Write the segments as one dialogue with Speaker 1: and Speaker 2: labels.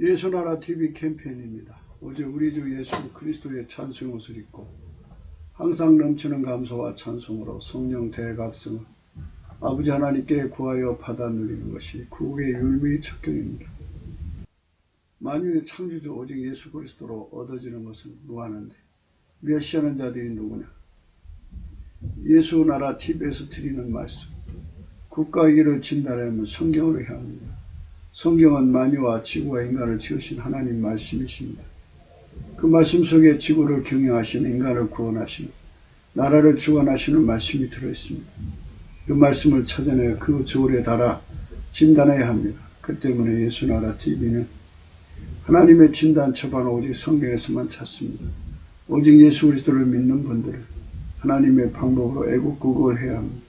Speaker 1: 예수나라 TV 캠페인입니다. 오직 우리 주 예수 그리스도의 찬송 옷을 입고 항상 넘치는 감사와 찬송으로 성령 대각성을 아버지 하나님께 구하여 받아 누리는 것이 구국의 율무의 척경입니다. 만유의 창조주 오직 예수 그리스도로 얻어지는 것은 무한한데 멸시하는 자들이 누구냐? 예수나라 TV에서 드리는 말씀, 국가의 일을 진단하면 성경으로 향합니다. 성경은 만유와 지구와 인간을 지으신 하나님 말씀이십니다. 그 말씀 속에 지구를 경영하시는 인간을 구원하시는 나라를 주관하시는 말씀이 들어있습니다. 그 말씀을 찾아내 그 저울에 달아 진단해야 합니다. 그 때문에 예수나라 TV는 하나님의 진단 처방을 오직 성경에서만 찾습니다. 오직 예수 그리스도를 믿는 분들은 하나님의 방법으로 애국구국을 해야 합니다.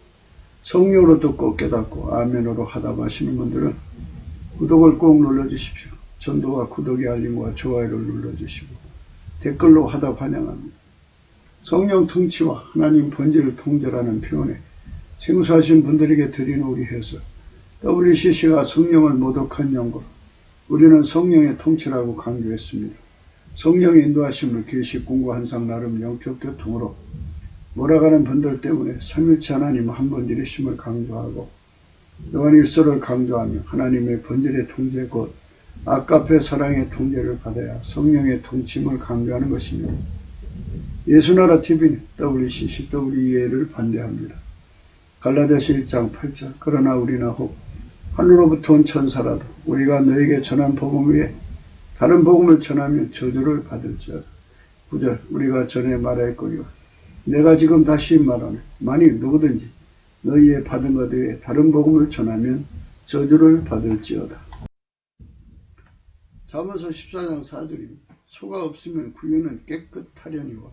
Speaker 1: 성령으로 듣고 깨닫고 아멘으로 하답하시는 분들은 구독을 꼭 눌러주십시오. 전도와 구독의 알림과 좋아요를 눌러주시고 댓글로 하답 환영합니다. 성령 통치와 하나님 번제를 통제라는 표현에 생소하신 분들에게 드리는 우리 해석, WCC가 성령을 모독한 연구로 우리는 성령의 통치라고 강조했습니다. 성령의 인도하심을 계시 공부한상 나름 영적 교통으로 몰아가는 분들 때문에 삼일체 하나님 한 분 이르심을 강조하고 요한일서를 강조하며 하나님의 번제의 통제 곧 아까페 사랑의 통제를 받아야 성령의 통치임을 강조하는 것입니다. 예수나라 TV는 WCC, WEA를 반대합니다. 갈라디아서 1장 8절 그러나 우리는 혹 하늘로부터 온 천사라도 우리가 너에게 전한 복음 외에 다른 복음을 전하면 저주를 받을지어다. 9절 우리가 전에 말하였거니와 내가 지금 다시 말하네 만일 누구든지 너희의 받은 것 외에 다른 복음을 전하면 저주를 받을지어다. 잠언서 14장 4절입니다. 소가 없으면 구유는 깨끗하려니와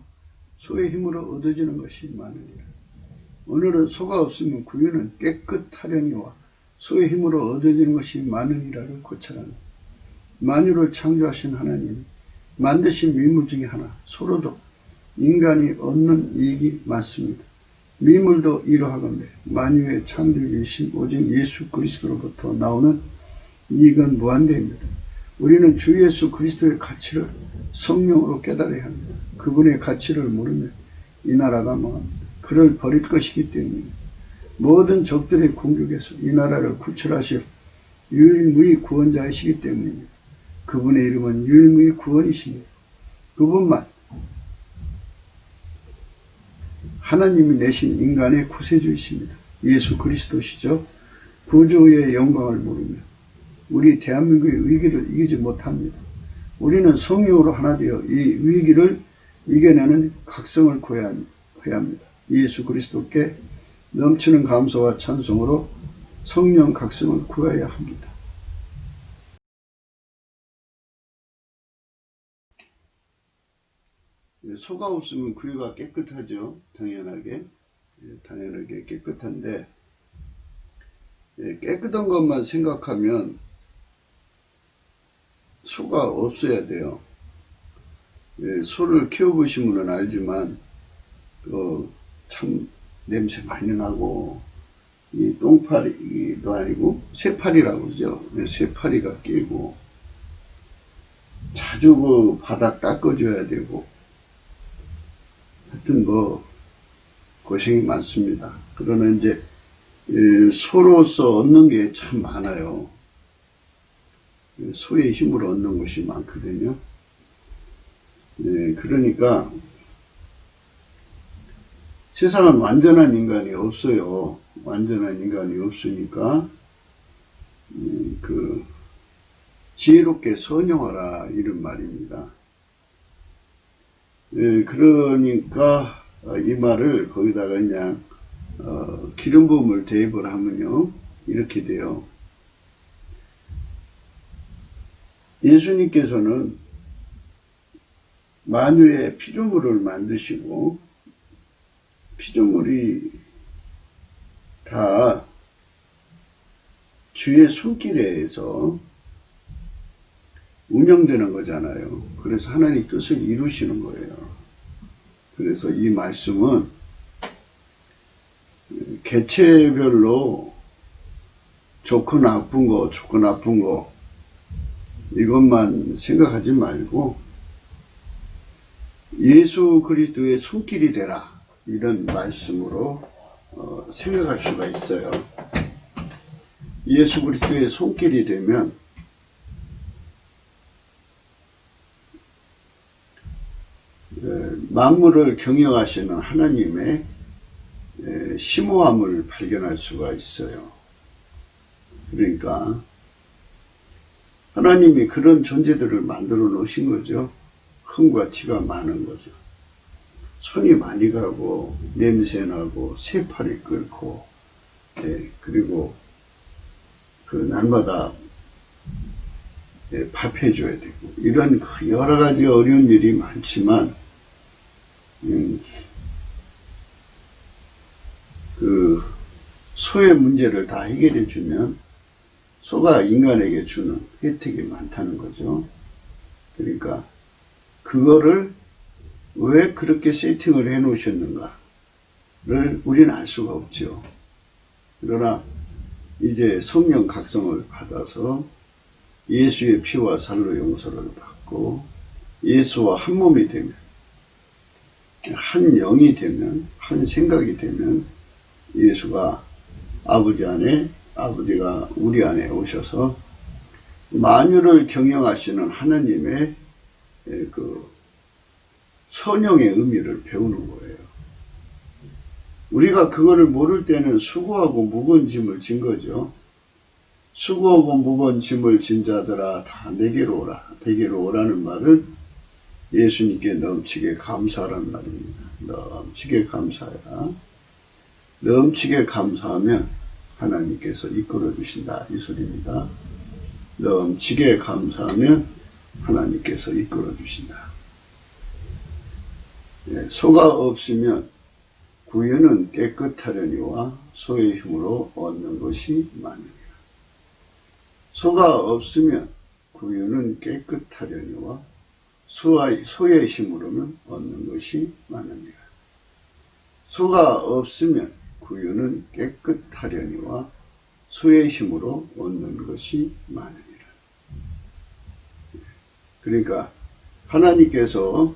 Speaker 1: 소의 힘으로 얻어지는 것이 많으니라. 오늘은 소가 없으면 구유는 깨끗하려니와 소의 힘으로 얻어지는 것이 많으니라를 고찰합니다. 만유를 창조하신 하나님이 만드신 미물 중에 하나 소로도 인간이 얻는 이익이 많습니다. 미물도 이러하건대 만유의 창조주이신 오직 예수 그리스도로부터 나오는 이익은 무한대입니다. 우리는 주 예수 그리스도의 가치를 성령으로 깨달아야 합니다. 그분의 가치를 모르면 이 나라가 망합니다. 그를 버릴 것이기 때문입니다. 모든 적들의 공격에서 이 나라를 구출하실 유일무이 구원자이시기 때문입니다. 그분의 이름은 유일무이 구원이십니다. 그분만 하나님이 내신 인간의 구세주이십니다. 예수 그리스도시죠. 구주의 영광을 모르며 우리 대한민국의 위기를 이기지 못합니다. 우리는 성령으로 하나 되어 이 위기를 이겨내는 각성을 구해야 합니다. 예수 그리스도께 넘치는 감사와 찬송으로 성령 각성을 구해야 합니다. 소가 없으면 구유가 깨끗하죠. 당연하게 깨끗한데 깨끗한 것만 생각하면 소가 없어야 돼요. 소를 키워보신 분은 알지만 참 냄새 많이 나고 이 똥파리도 아니고 쇠파리라고 그러죠. 쇠파리가 끼고 자주 그 바닥 닦아줘야 되고 하여튼 고생이 많습니다. 그러나 이제 소로서 얻는 게 참 많아요. 소의 힘으로 얻는 것이 많거든요. 그러니까 세상은 완전한 인간이 없어요. 완전한 인간이 없으니까 지혜롭게 선용하라 이런 말입니다. 그러니까 이 말을 거기다가 그냥 기름 부음을 대입을 하면요 이렇게 돼요. 예수님께서는 만유의 피조물을 만드시고 피조물이 다 주의 손길에 의해서 운영되는 거잖아요. 그래서 하나님 뜻을 이루시는 거예요. 그래서 이 말씀은 개체별로 좋고 나쁜 거 이것만 생각하지 말고 예수 그리스도의 손길이 되라, 이런 말씀으로 생각할 수가 있어요. 예수 그리스도의 손길이 되면 만물을 경영하시는 하나님의 심오함을 발견할 수가 있어요. 그러니까 하나님이 그런 존재들을 만들어 놓으신 거죠. 흥과 티가 많은 거죠. 손이 많이 가고 냄새나고 새팔이 끓고, 그리고 그 날마다 밥해줘야 되고, 이런 여러 가지 어려운 일이 많지만 그 소의 문제를 다 해결해 주면 소가 인간에게 주는 혜택이 많다는 거죠. 그러니까 그거를 왜 그렇게 세팅을 해 놓으셨는가를 우리는 알 수가 없죠. 그러나 이제 성령 각성을 받아서 예수의 피와 살로 용서를 받고 예수와 한 몸이 되면, 한 영이 되면, 한 생각이 되면 예수가 아버지 안에, 아버지가 우리 안에 오셔서 만유를 경영하시는 하나님의 그 선영의 의미를 배우는 거예요. 우리가 그거를 모를 때는 수고하고 무거운 짐을 진 거죠. 수고하고 무거운 짐을 진 자들아 다 내게로 오라. 내게로 오라는 말은 예수님께 넘치게 감사하라는 말입니다. 넘치게 감사해라. 넘치게 감사하면 하나님께서 이끌어 주신다, 이 소리입니다. 넘치게 감사하면 하나님께서 이끌어 주신다. 소가 없으면 구유는 깨끗하려니와 소의 힘으로 얻는 것이 많으니라. 소가 없으면 구유는 깨끗하려니와 소의 힘으로는 얻는 것이 많으니라. 소가 없으면 구유는 깨끗하려니와 소의 힘으로 얻는 것이 많으니라. 그러니까 하나님께서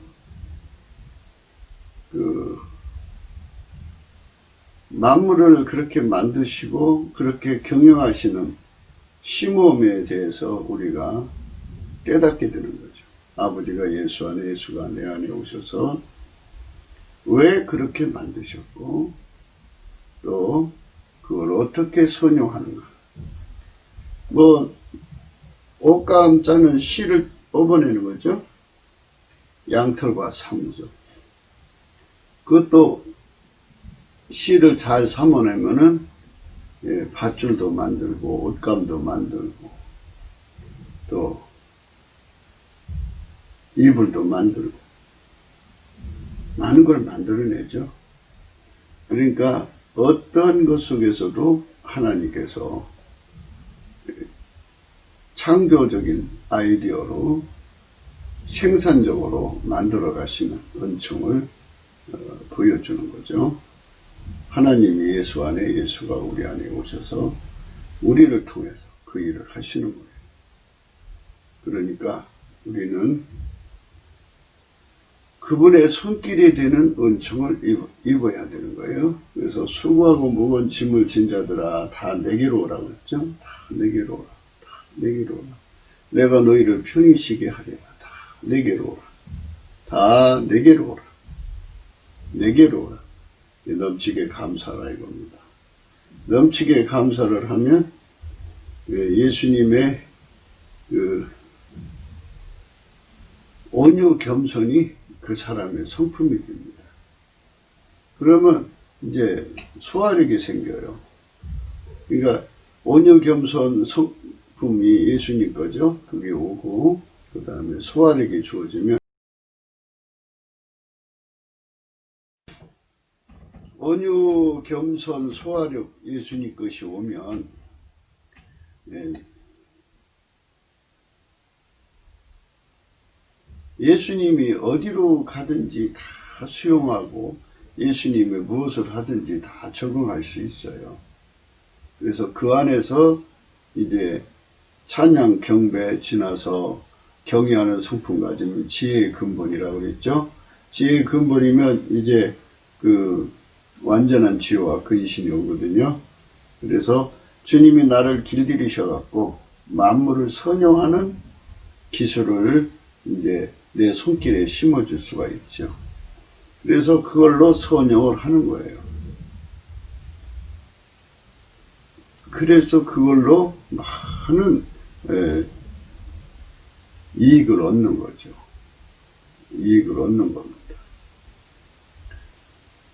Speaker 1: 만물을 그렇게 만드시고 그렇게 경영하시는 심오함에 대해서 우리가 깨닫게 되는 거죠. 아버지가 예수 안에, 예수가 내 안에 오셔서 왜 그렇게 만드셨고 또 그걸 어떻게 선용하는가. 옷감 짜는 실을 뽑아내는 거죠. 양털과 사무죠. 그것도 실을 잘 삼아내면은 밧줄도 만들고 옷감도 만들고 또 이불도 만들고 많은 걸 만들어내죠. 그러니까 어떤 것 속에서도 하나님께서 창조적인 아이디어로 생산적으로 만들어 가시는 은총을 보여주는 거죠. 하나님이 예수 안에, 예수가 우리 안에 오셔서 우리를 통해서 그 일을 하시는 거예요. 그러니까 우리는 그분의 손길이 되는 은총을 입어야 되는 거예요. 그래서 수고하고 무거운 짐을 진 자들아 다 내게로 오라고 했죠. 다 내게로 오라. 다 내게로 오라. 내가 너희를 편히 쉬게 하리라. 다 내게로 오라. 다 내게로 오라. 내게로 오라. 넘치게 감사라 이겁니다. 넘치게 감사를 하면 예수님의 그 온유 겸손이 그 사람의 성품이 됩니다. 그러면 이제 소화력이 생겨요. 그러니까 온유 겸손 성품이 예수님 거죠. 그게 오고 그 다음에 소화력이 주어지면 온유 겸손 소화력 예수님 것이 오면 예수님이 어디로 가든지 다 수용하고 예수님이 무엇을 하든지 다 적응할 수 있어요. 그래서 그 안에서 이제 찬양 경배 지나서 경외하는 성품 가지면 지혜의 근본이라고 그랬죠. 지혜의 근본이면 이제 그 완전한 지혜와 근신이 오거든요. 그래서 주님이 나를 길들이셔갖고 만물을 선용하는 기술을 이제 내 손길에 심어줄 수가 있죠. 그래서 그걸로 선용을 하는 거예요. 그래서 그걸로 많은 이익을 얻는 거죠. 이익을 얻는 겁니다.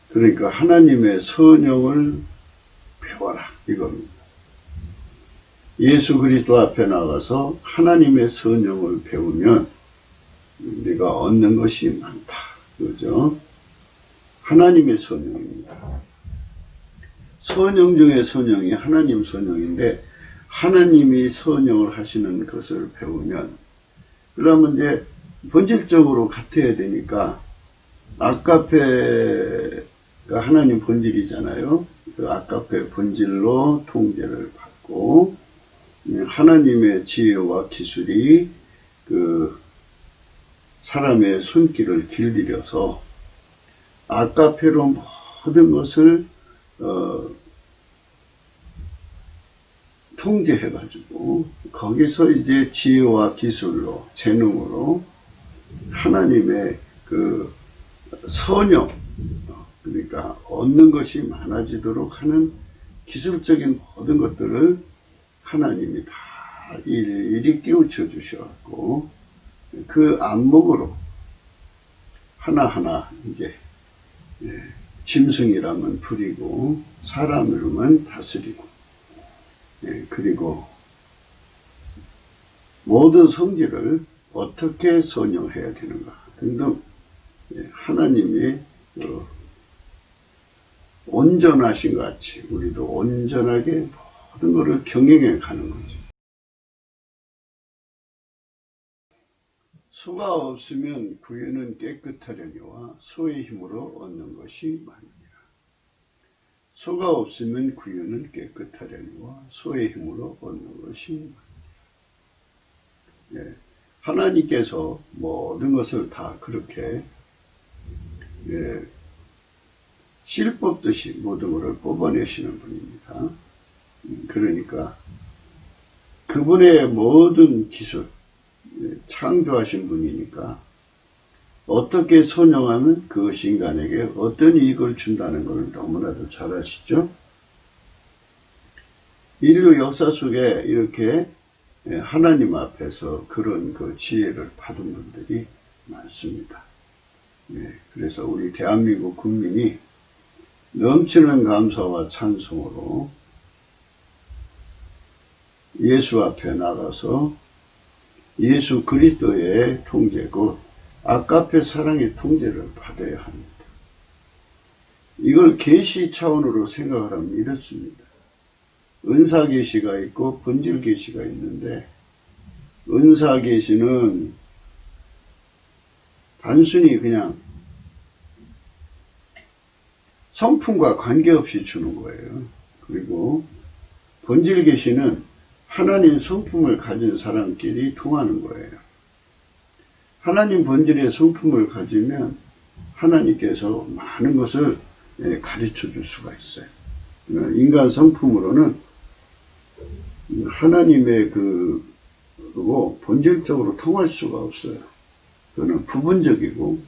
Speaker 1: 그러니까 하나님의 선용을 배워라 이겁니다. 예수 그리스도 앞에 나가서 하나님의 선용을 배우면 우리가 얻는 것이 많다. 그죠? 하나님의 선용입니다. 선용 중에 선용이 하나님 선용인데 하나님이 선용을 하시는 것을 배우면 그러면 이제 본질적으로 같아야 되니까 아까페가 하나님 본질이잖아요. 그 아까페 본질로 통제를 받고 하나님의 지혜와 기술이 그 사람의 손길을 길들여서 아까페로 모든 것을 통제해가지고 거기서 이제 지혜와 기술로 재능으로 하나님의 그 선용 그러니까 얻는 것이 많아지도록 하는 기술적인 모든 것들을 하나님이 다 일일이 깨우쳐 주셔갖고 그 안목으로 하나하나 이제 짐승이라면 부리고 사람이라면 다스리고 그리고 모든 성질을 어떻게 선용해야 되는가 등등 하나님이 온전하신 것 같이 우리도 온전하게 모든 것을 경영해 가는 거죠. 수가 없으면 구유는 깨끗하려니와 소의 힘으로 얻는 것이 많으니라. 소가 없으면 구유는 깨끗하려니와 소의 힘으로 얻는 것이 많으니라. 하나님께서 모든 것을 다 그렇게 실 뽑듯이 모든 것을 뽑아내시는 분입니다. 그러니까 그분의 모든 기술 창조하신 분이니까 어떻게 선용하면 그것이 인간에게 어떤 이익을 준다는 것을 너무나도 잘 아시죠? 인류 역사 속에 이렇게 하나님 앞에서 그런 그 지혜를 받은 분들이 많습니다. 그래서 우리 대한민국 국민이 넘치는 감사와 찬송으로 예수 앞에 나가서 예수 그리스도의 통제 곧 아까페 사랑의 통제를 받아야 합니다. 이걸 계시 차원으로 생각을 하면 이렇습니다. 은사 계시가 있고 본질 계시가 있는데 은사 계시는 단순히 그냥 성품과 관계없이 주는 거예요. 그리고 본질 계시는 하나님 성품을 가진 사람끼리 통하는 거예요. 하나님 본질의 성품을 가지면 하나님께서 많은 것을 가르쳐 줄 수가 있어요. 인간 성품으로는 하나님의 그거 본질적으로 통할 수가 없어요. 그거는 부분적이고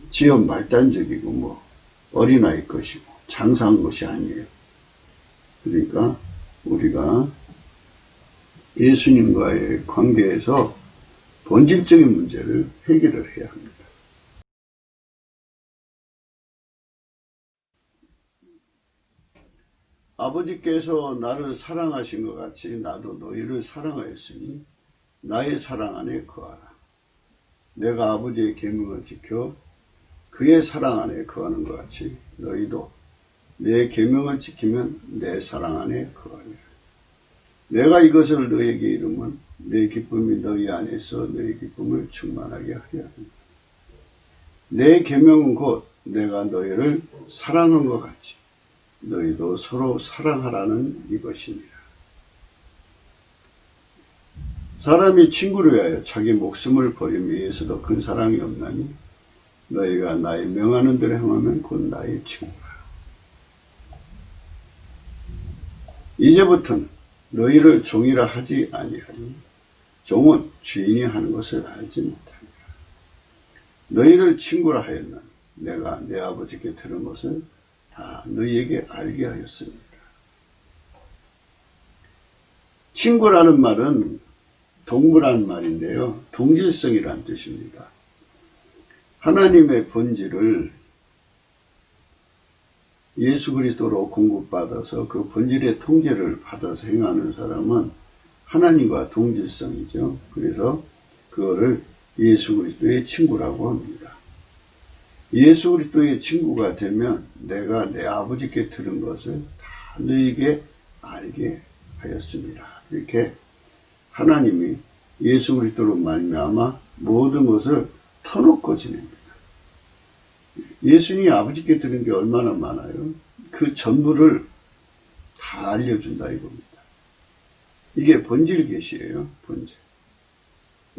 Speaker 1: 지연 말단적이고 뭐 어린아이 것이고 장사한 것이 아니에요. 그러니까 우리가 예수님과의 관계에서 본질적인 문제를 해결을 해야 합니다. 아버지께서 나를 사랑하신 것 같이 나도 너희를 사랑하였으니 나의 사랑 안에 거하라. 내가 아버지의 계명을 지켜 그의 사랑 안에 거하는 것 같이 너희도 내 계명을 지키면 내 사랑 안에 거하리라. 내가 이것을 너희에게 이루면 내 기쁨이 너희 안에서 너희 기쁨을 충만하게 하려 합니다. 내 계명은 곧 내가 너희를 사랑한 것 같이 너희도 서로 사랑하라는 이것이니라. 사람이 친구를 위하여 자기 목숨을 버리며 이에서도 큰 사랑이 없나니 너희가 나의 명하는 대로 행하면 곧 나의 친구라. 이제부터는 너희를 종이라 하지 아니하니 종은 주인이 하는 것을 알지 못하니라. 너희를 친구라 하였나니 내가 내 아버지께 들은 것을 다 너희에게 알게 하였습니다. 친구라는 말은 동무란 말인데요. 동질성이란 뜻입니다. 하나님의 본질을 예수 그리스도로 공급받아서 그 본질의 통제를 받아서 행하는 사람은 하나님과 동질성이죠. 그래서 그거를 예수 그리스도의 친구라고 합니다. 예수 그리스도의 친구가 되면 내가 내 아버지께 들은 것을 다 너희에게 알게 하였습니다. 이렇게 하나님이 예수 그리스도로 말미암아 모든 것을 터놓고 지냅니다. 예수님이 아버지께 들은 게 얼마나 많아요? 그 전부를 다 알려준다 이겁니다. 이게 본질 계시예요. 본질.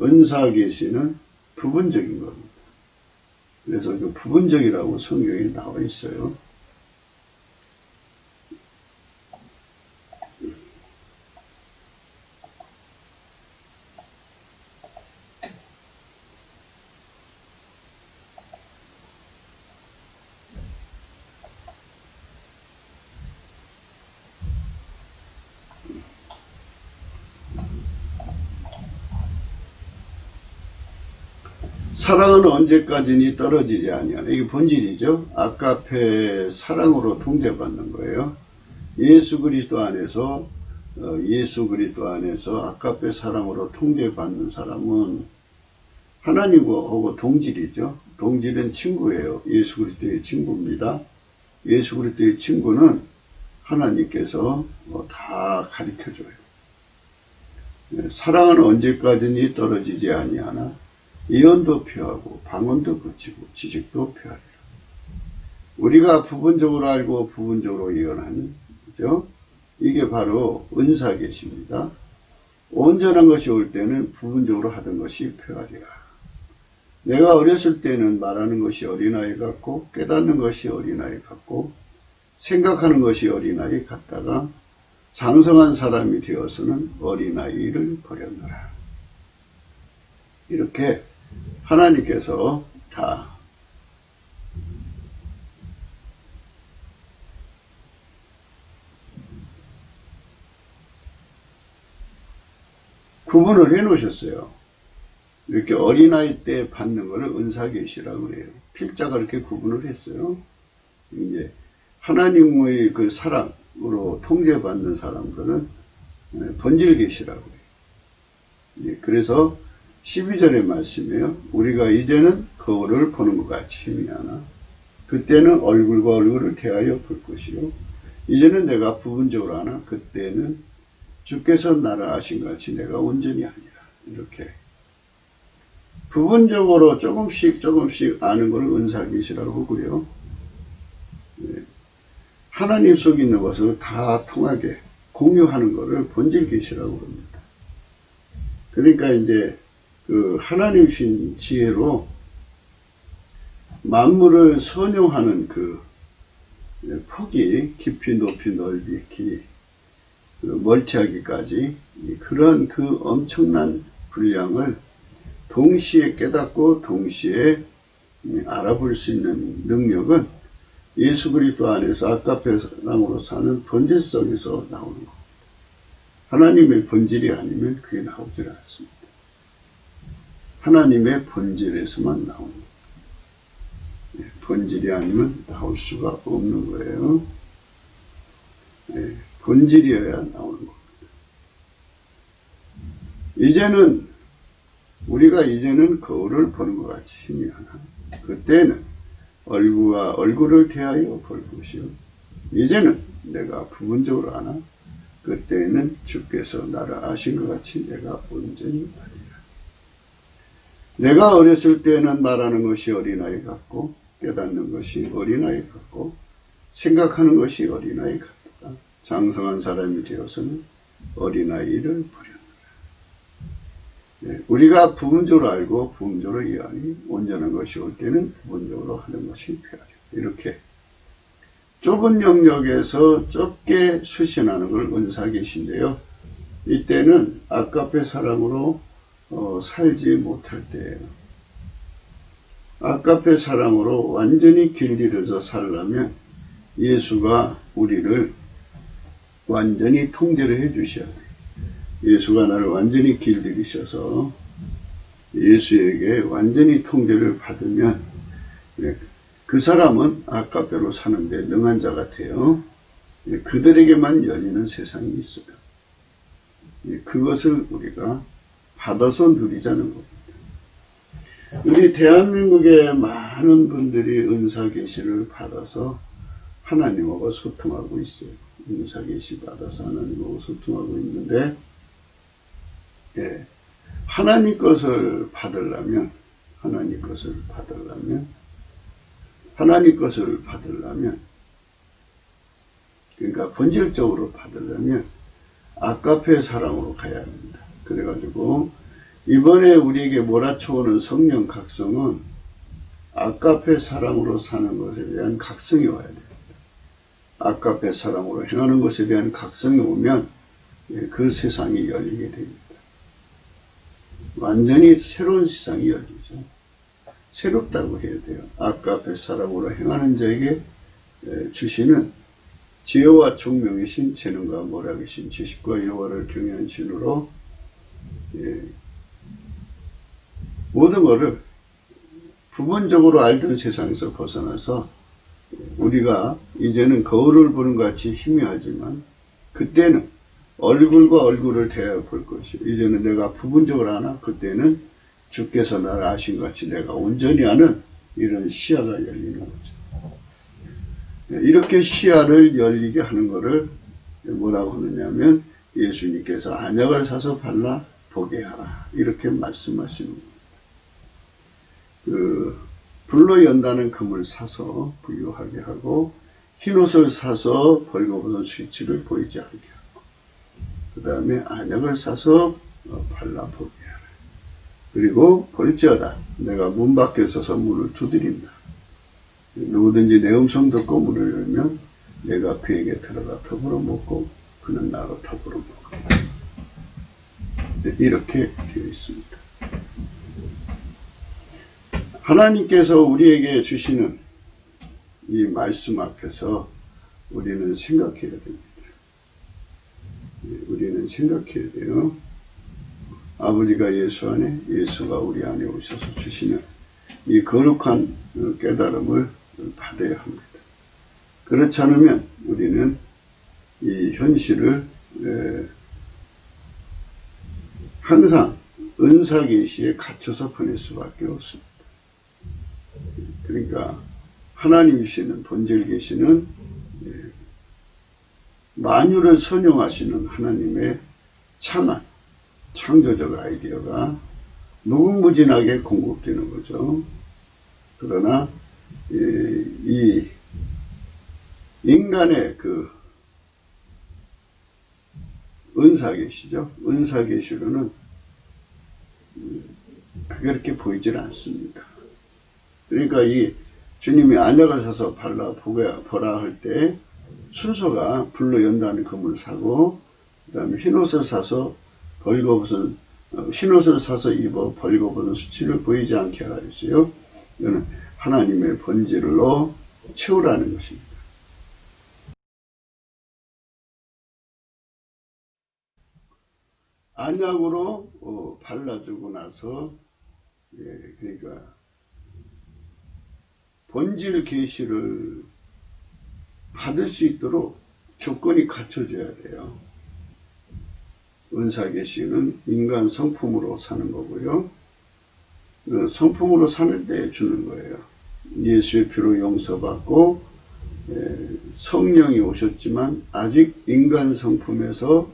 Speaker 1: 은사 계시는 부분적인 겁니다. 그래서 그 부분적이라고 성경에 나와 있어요. 사랑은 언제까지니 떨어지지 아니하나. 이게 본질이죠. 아까페 사랑으로 통제받는 거예요. 예수 그리스도 안에서 아까페 사랑으로 통제받는 사람은 하나님하고 동질이죠. 동질은 친구예요. 예수 그리스도의 친구입니다. 예수 그리스도의 친구는 하나님께서 다 가르쳐줘요. 사랑은 언제까지니 떨어지지 아니하나. 예언도 표하고 방언도 그치고 지식도 표하리라. 우리가 부분적으로 알고 부분적으로 예언하니, 그죠? 이게 바로 은사 계십니다. 온전한 것이 올 때는 부분적으로 하던 것이 표하리라. 내가 어렸을 때는 말하는 것이 어린아이 같고 깨닫는 것이 어린아이 같고 생각하는 것이 어린아이 같다가 장성한 사람이 되어서는 어린아이를 버렸노라. 이렇게 하나님께서 다 구분을 해 놓으셨어요. 이렇게 어린아이 때 받는 것을 은사계시라고 그래요. 필자가 이렇게 구분을 했어요. 이제 하나님의 그 사랑으로 통제받는 사람들은 본질계시라고 해요. 그래서 12절의 말씀이에요. 우리가 이제는 거울을 보는 것 같이 희미하나 그때는 얼굴과 얼굴을 대하여 볼 것이요 이제는 내가 부분적으로 하나 그때는 주께서 나를 아신 같이 내가 온전히 하니라. 이렇게 부분적으로 조금씩 아는 것을 은사계시라고 하고요. 하나님 속에 있는 것을 다 통하게 공유하는 것을 본질계시라고 합니다. 그러니까 이제 그 하나님신 지혜로 만물을 선용하는 그 폭이 깊이 높이 넓이 길 멀티하기까지 그런 그 엄청난 분량을 동시에 깨닫고 동시에 알아볼 수 있는 능력은 예수 그리스도 안에서 아까페 사랑으로 사는 본질성에서 나오는 겁니다. 하나님의 본질이 아니면 그게 나오질 않습니다. 하나님의 본질에서만 나오는 거예요. 본질이 아니면 나올 수가 없는 거예요. 본질이어야 나오는 겁니다. 우리가 거울을 보는 것 같이 희미하나 그때는 얼굴과 얼굴을 대하여 볼 것이요 이제는 내가 부분적으로 하나 그때는 주께서 나를 아신 것 같이 내가 온전히 하리라. 내가 어렸을 때는 말하는 것이 어린아이 같고 깨닫는 것이 어린아이 같고 생각하는 것이 어린아이 같다. 장성한 사람이 되어서는 어린아이를 버렸노라. 우리가 부분적으로 알고 부분적으로 이해하니 온전한 것이 올 때는 부분적으로 하는 것이 필요하죠. 이렇게 좁은 영역에서 좁게 수신하는 걸 은사계시인데요. 이때는 아까페 사랑으로 살지 못할 때예요. 아까페 사랑으로 완전히 길들여져 살려면 예수가 우리를 완전히 통제를 해 주셔야 돼요. 예수가 나를 완전히 길들이셔서 예수에게 완전히 통제를 받으면 그 사람은 아까페로 사는데 능한 자 같아요. 그들에게만 열리는 세상이 있어요. 그것을 우리가 받아서 누리자는 겁니다. 우리 대한민국의 많은 분들이 은사계시를 받아서 하나님하고 소통하고 있어요. 은사계시 받아서 하나님하고 소통하고 있는데, 하나님 것을 받으려면, 그러니까 본질적으로 받으려면 아까페 사랑으로 가야 합니다. 그래가지고 이번에 우리에게 몰아쳐오는 성령 각성은 아까페 사랑으로 사는 것에 대한 각성이 와야 됩니다. 아까페 사랑으로 행하는 것에 대한 각성이 오면 그 세상이 열리게 됩니다. 완전히 새로운 세상이 열리죠. 새롭다고 해야 돼요. 아까페 사랑으로 행하는 자에게 주시는 지혜와 총명이신 재능과 모략이신 지식과 여호와를 경외한 신으로 모든 것을 부분적으로 알던 세상에서 벗어나서 우리가 이제는 거울을 보는 것 같이 희미하지만 그때는 얼굴과 얼굴을 대해 볼 것이요. 이제는 내가 부분적으로 하나 그때는 주께서 나를 아신 것 같이 내가 온전히 아는 이런 시야가 열리는 거죠. 이렇게 시야를 열리게 하는 것을 뭐라고 하느냐면 예수님께서 안약을 사서 발라 보게 하라 이렇게 말씀하시는 겁니다. 불로 연다는 금을 사서 부유하게 하고 흰옷을 사서 벌거벗은 수치를 보이지 않게 하고 그 다음에 안약을 사서 발라보게 하라. 그리고 볼지어다 내가 문 밖에 서서 문을 두드린다. 누구든지 내 음성 듣고 문을 열면 내가 그에게 들어가 더불어 먹고 그는 나로 더불어 먹고 이렇게 되어 있습니다. 하나님께서 우리에게 주시는 이 말씀 앞에서 우리는 생각해야 됩니다. 우리는 생각해야 돼요. 아버지가 예수 안에, 예수가 우리 안에 오셔서 주시는 이 거룩한 깨달음을 받아야 합니다. 그렇지 않으면 우리는 이 현실을 항상 은사계시에 갇혀서 보낼 수밖에 없습니다. 그러니까 하나님이시는 본질 계시는 만유를 선용하시는 하나님의 참한 창조적 아이디어가 무궁무진하게 공급되는 거죠. 그러나 이 인간의 그 은사계시죠. 은사계시로는 그렇게 보이질 않습니다. 그러니까 이 주님이 안약을 사서 보라 할 때 순서가 불로 연다는 금을 사고 그 다음에 흰옷을 사서 흰옷을 사서 입어 벌거벗은 수치를 보이지 않게 하라 했어요. 이거는 하나님의 본질로 채우라는 것입니다. 안약으로 발라주고 나서 그러니까 본질 계시를 받을 수 있도록 조건이 갖춰져야 돼요. 은사 계시는 인간 성품으로 사는 거고요. 성품으로 사는 때 주는 거예요. 예수의 피로 용서받고 성령이 오셨지만 아직 인간 성품에서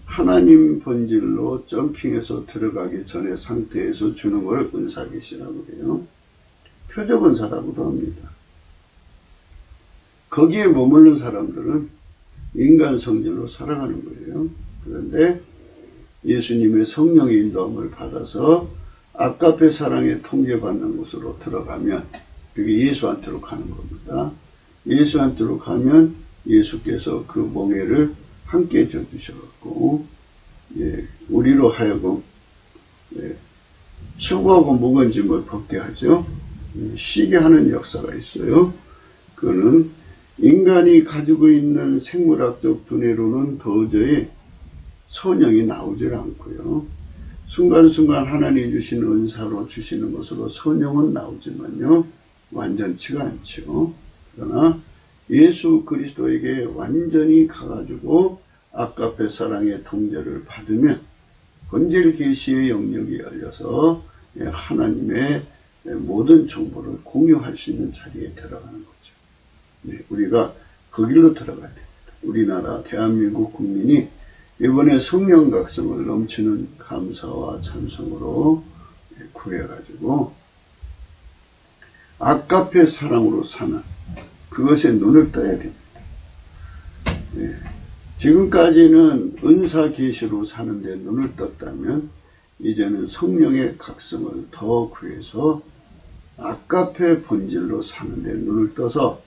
Speaker 1: 하나님 본질로 점핑해서 들어가기 전의 상태에서 주는 걸 은사 계시라고 해요. 표적은사라고도 합니다. 거기에 머무른 사람들은 인간 성질로 살아가는 거예요. 그런데 예수님의 성령의 인도함을 받아서 아까페 사랑에 통제받는 곳으로 들어가면, 그게 예수한테로 가는 겁니다. 예수한테로 가면 예수께서 그 멍에를 함께 져주셔갖고, 우리로 하여금 수고하고 무거운 짐을 벗게 하죠. 쉬게 하는 역사가 있어요. 그거는 인간이 가지고 있는 생물학적 두뇌로는 도저히 선영이 나오질 않고요. 순간순간 하나님이 주신 은사로 주시는 것으로 선영은 나오지만요, 완전치가 않죠. 그러나 예수 그리스도에게 완전히 가가지고 아까페 사랑의 통제를 받으면 본질 계시의 영역이 열려서 하나님의 모든 정보를 공유할 수 있는 자리에 들어가는 거죠. 우리가 그 길로 들어가야 됩니다. 우리나라 대한민국 국민이 이번에 성령 각성을 넘치는 감사와 찬송으로 구해가지고 아까페 사랑으로 사는 그것에 눈을 떠야 됩니다. 지금까지는 은사 계시로 사는데 눈을 떴다면 이제는 성령의 각성을 더 구해서 아까페 본질로 사는데 눈을 떠서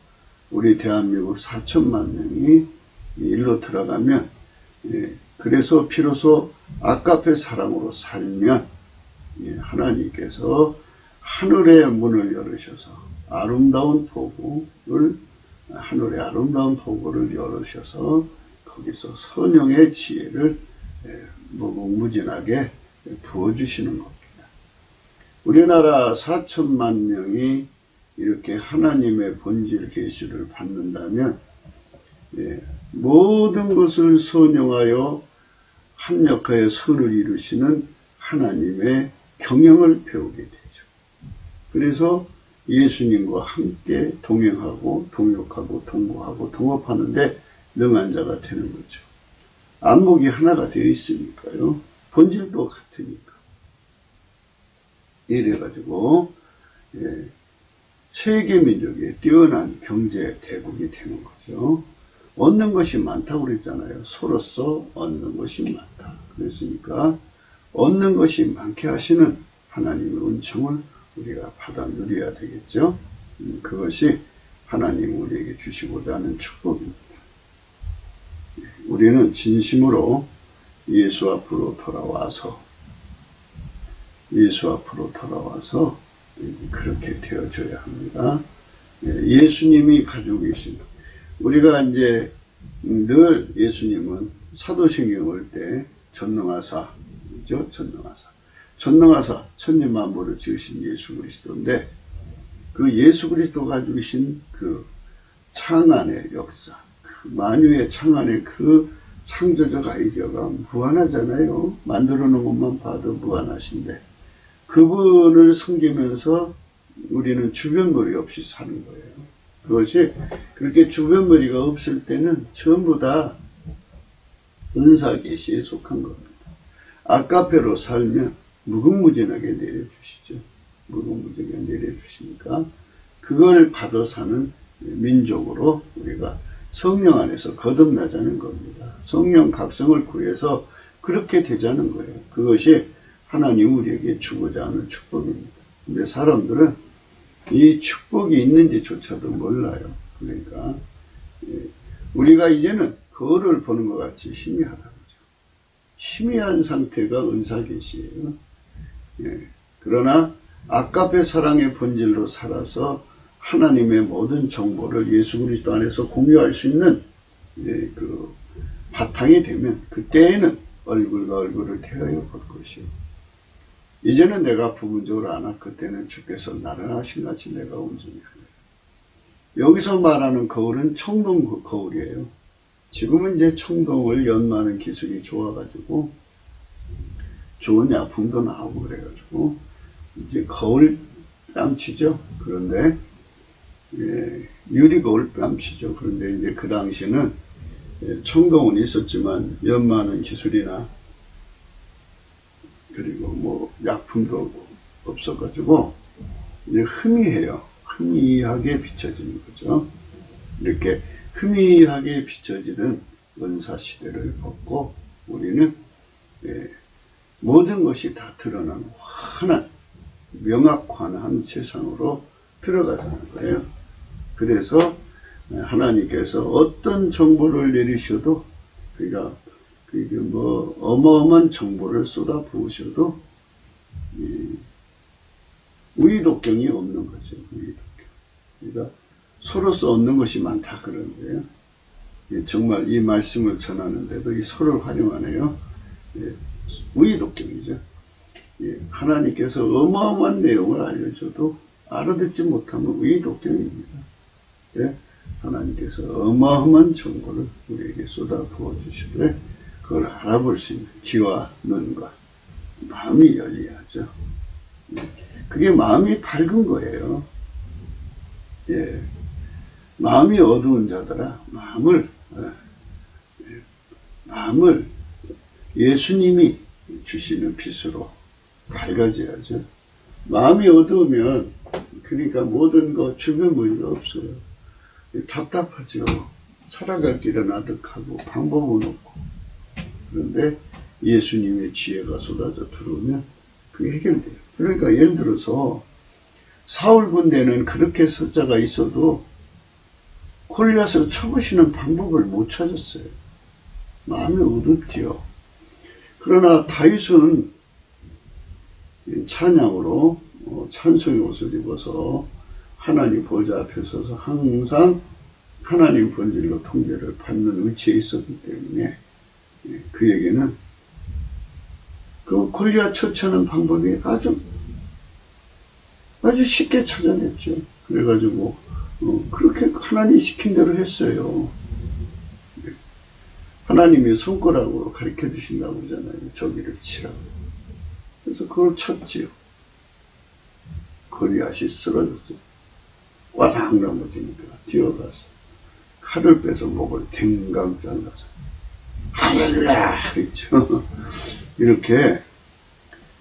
Speaker 1: 우리 대한민국 4천만 명이 일로 들어가면, 그래서 비로소 아까페 사랑으로 살면 하나님께서 하늘의 문을 열으셔서 아름다운 보고를, 하늘의 아름다운 보고를 열으셔서 거기서 선영의 지혜를 무궁무진하게 부어주시는 겁니다. 우리나라 4천만 명이 이렇게 하나님의 본질 계시를 받는다면 모든 것을 선용하여 합력하여 선을 이루시는 하나님의 경영을 배우게 되죠. 그래서 예수님과 함께 동행하고 동역하고 동거하고 동업하는데 능한 자가 되는 거죠. 안목이 하나가 되어 있으니까요. 본질도 같으니까. 이래가지고 세계 민족의 뛰어난 경제 대국이 되는 거죠. 얻는 것이 많다고 그랬잖아요. 서로서 얻는 것이 많다. 그랬으니까 얻는 것이 많게 하시는 하나님의 은총을 우리가 받아 누려야 되겠죠. 그것이 하나님 우리에게 주시고자 하는 축복입니다. 우리는 진심으로 예수 앞으로 돌아와서 그렇게 되어져야 합니다. 예수님이 가지고 계신, 우리가 이제 늘 예수님은 사도신경 올 때 전능하사, 그죠? 전능하사 천지만물을 지으신 예수 그리스도인데, 그 예수 그리스도 가지고 계신 그 창안의 역사, 만유의 창안의 그 창조적 아이디어가 무한하잖아요. 만들어 놓은 것만 봐도 무한하신데, 그분을 섬기면서 우리는 주변머리 없이 사는 거예요. 그것이 그렇게 주변머리가 없을 때는 전부 다 은사계시에 속한 겁니다. 아까페로 살면 무궁무진하게 내려주시죠. 무궁무진하게 내려주시니까 그걸 받아 사는 민족으로 우리가 성령 안에서 거듭나자는 겁니다. 성령 각성을 구해서 그렇게 되자는 거예요. 그것이 하나님 우리에게 주고자 하는 축복입니다. 근데 사람들은 이 축복이 있는지조차도 몰라요. 그러니까 우리가 이제는 거울을 보는 것 같이 희미하다. 희미한 상태가 은사계시예요. 그러나 아까페 사랑의 본질로 살아서 하나님의 모든 정보를 예수 그리스도 안에서 공유할 수 있는 그 바탕이 되면 그때에는 얼굴과 얼굴을 대하여 볼 것이요. 이제는 내가 부분적으로 아나 그때는 주께서 나를 하신 같이 내가 온전히 하리라. 여기서 말하는 거울은 청동 거울이에요. 지금은 이제 청동을 연마하는 기술이 좋아가지고 좋은 약품도 나오고 그래가지고 이제 거울 뺨치죠. 그런데 유리 거울 뺨치죠. 그런데 이제 그 당시는 청동은 있었지만 연마하는 기술이나 그리고 뭐 약품도 없어가지고 이제 희미해요. 희미하게 비춰지는 거죠. 이렇게 희미하게 비춰지는 은사 시대를 벗고 우리는 모든 것이 다 드러나는 환한, 명확한 세상으로 들어가자는 거예요. 그래서 하나님께서 어떤 정보를 내리셔도, 그러니까 그게 뭐 어마어마한 정보를 쏟아 부으셔도 우의독경이 없는 거죠. 우의독경. 그러니까 서로서 얻는 것이 많다 그러는데요. 정말 이 말씀을 전하는데도 이 서로를 활용하네요. 우의독경이죠. 하나님께서 어마어마한 내용을 알려줘도 알아듣지 못하면 우의독경입니다. 하나님께서 어마어마한 정보를 우리에게 쏟아 부어주시되 그걸 알아볼 수 있는 귀와 눈과 마음이 열려야죠. 그게 마음이 밝은 거예요. 마음이 어두운 자들아 마음을 예수님이 주시는 빛으로 밝아져야죠. 마음이 어두우면 그러니까 모든 거 주변 머리가 없어요. 답답하죠. 살아갈 길은 아득하고 방법은 없고. 그런데 예수님의 지혜가 쏟아져 들어오면 그게 해결돼요. 그러니까 예를 들어서 사울 군대는 그렇게 숫자가 있어도 골리앗을 쳐부시는 방법을 못 찾았어요. 마음이 어둡지요. 그러나 다윗은 찬양으로 찬송의 옷을 입어서 하나님 보좌 앞에 서서 항상 하나님 본질로 통제를 받는 위치에 있었기 때문에 그에게는 그 골리앗 처치하는 방법이 아주 쉽게 찾아냈죠. 그래가지고 그렇게 하나님이 시킨 대로 했어요. 하나님이 손가락으로 가르쳐 주신다고 그러잖아요. 저기를 치라고. 그래서 그걸 쳤지요. 골리앗이 쓰러졌어요. 와상 넘어지니까 뛰어가서 칼을 빼서 목을 댕강 잘라서 할렐루야 그랬죠. 이렇게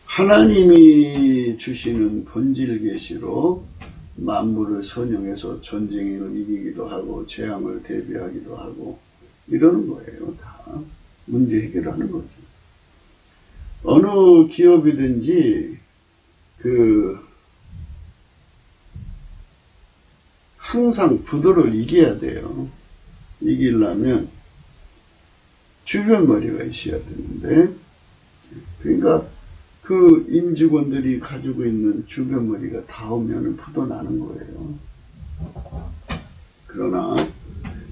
Speaker 1: 하나님이 주시는 본질 계시로 만물을 선용해서 전쟁을 이기기도 하고 재앙을 대비하기도 하고 이러는 거예요. 다 문제 해결하는 거죠. 어느 기업이든지 항상 부도를 이겨야 돼요. 이기려면 주변 머리가 있어야 되는데, 그러니까 그 임직원들이 가지고 있는 주변 머리가 다 오면 부도 나는 거예요. 그러나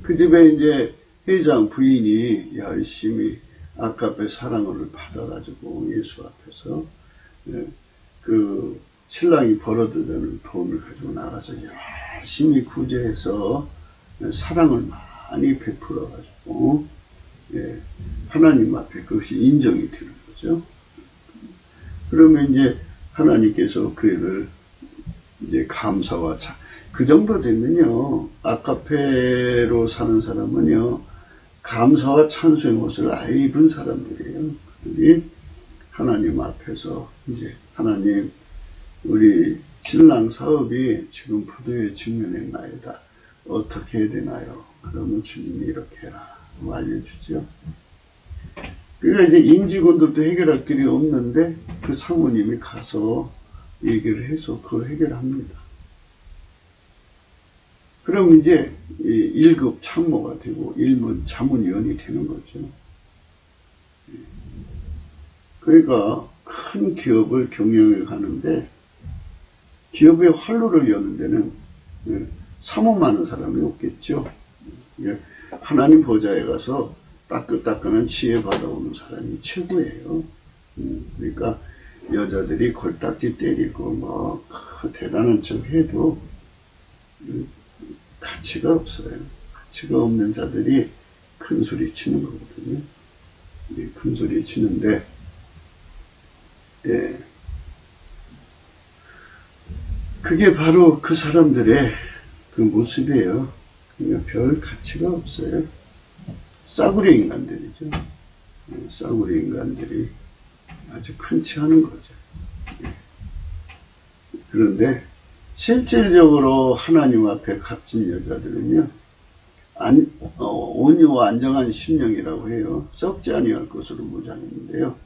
Speaker 1: 그 집에 이제 회장 부인이 열심히 아까페 사랑을 받아가지고 예수 앞에서 그 신랑이 벌어들이는 돈을 가지고 나가서 열심히 구제해서 사랑을 많이 베풀어가지고 하나님 앞에 그것이 인정이 되는 거죠. 그러면 이제 하나님께서 그 애를 이제 감사와 그 정도 되면요, 아카페로 사는 사람은요, 감사와 찬송의 옷을 아예 입은 사람들이에요. 그들이 하나님 앞에서 이제 하나님, 우리 신랑 사업이 지금 부도에 직면했나이다. 어떻게 해야 되나요? 그러면 주님이 이렇게 해라. 알려주죠. 그러니까 이제 임직원들도 해결할 길이 없는데 그 사모님이 가서 얘기를 해서 그걸 해결합니다. 그럼 이제 1급 참모가 되고 1문 자문위원이 되는 거죠. 그러니까 큰 기업을 경영해 가는데 기업의 활로를 여는 데는 사모 많은 사람이 없겠죠. 하나님 보좌에 가서 따끈따끈한 지혜 받아오는 사람이 최고예요. 그러니까 여자들이 골딱지 때리고 뭐 대단한 척 해도 가치가 없어요. 가치가 없는 자들이 큰 소리 치는 거거든요. 큰 소리 치는데 그게 바로 그 사람들의 그 모습이에요. 그러니까 별 가치가 없어요. 싸구려 인간들이죠. 싸구려 인간들이 아주 큰 치 하는 거죠. 그런데 실질적으로 하나님 앞에 값진 여자들은요, 온유와 안정한 심령이라고 해요. 썩지 아니할 것으로 무장했는데요.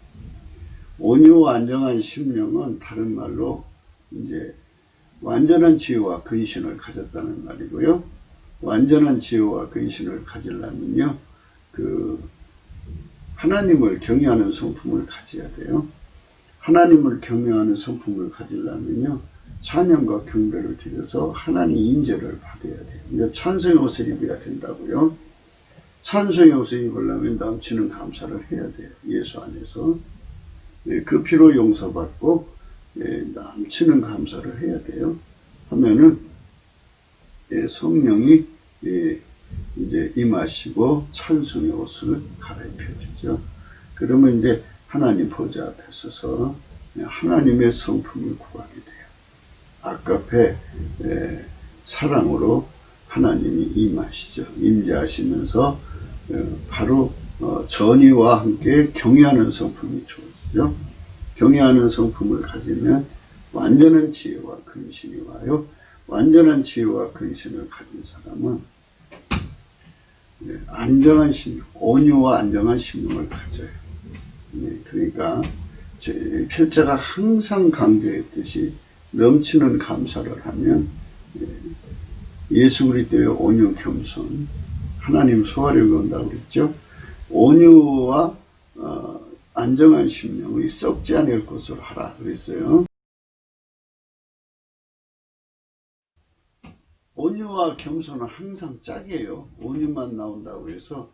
Speaker 1: 온유와 안정한 심령은 다른 말로 이제 완전한 지혜와 근신을 가졌다는 말이고요. 완전한 지혜와 근신을 가지려면요, 하나님을 경외하는 성품을 가져야 돼요. 하나님을 경외하는 성품을 가지려면요, 찬양과 경배를 드려서 하나님 임재를 받아야 돼요. 그러니까 찬송의 옷을 입어야 된다고요. 찬송의 옷을 입으려면 넘치는 감사를 해야 돼요. 예수 안에서. 그 피로 용서받고 넘치는 감사를 해야 돼요. 하면은 성령이 이제 임하시고 찬송의 옷을 갈아입혀 주죠. 그러면 이제 하나님 보좌 앞에 서서 하나님의 성품을 구하게 돼요. 아까페 사랑으로 하나님이 임하시죠. 임재하시면서 바로 전의와 함께 경외하는 성품이 주어지죠. 경외하는 성품을 가지면 완전한 지혜와 근신이 와요. 완전한 지혜와 근신을 가진 사람은 안정한 심령, 온유와 안정한 심령을 가져요. 그러니까 필자가 항상 강조했듯이 넘치는 감사를 하면 예수 그리스도의 온유 겸손, 하나님 소화력이 온다고 그랬죠. 온유와 안정한 심령이 썩지 않을 것을 하라 그랬어요. 온유와 겸손은 항상 짝이에요. 온유만 나온다고 해서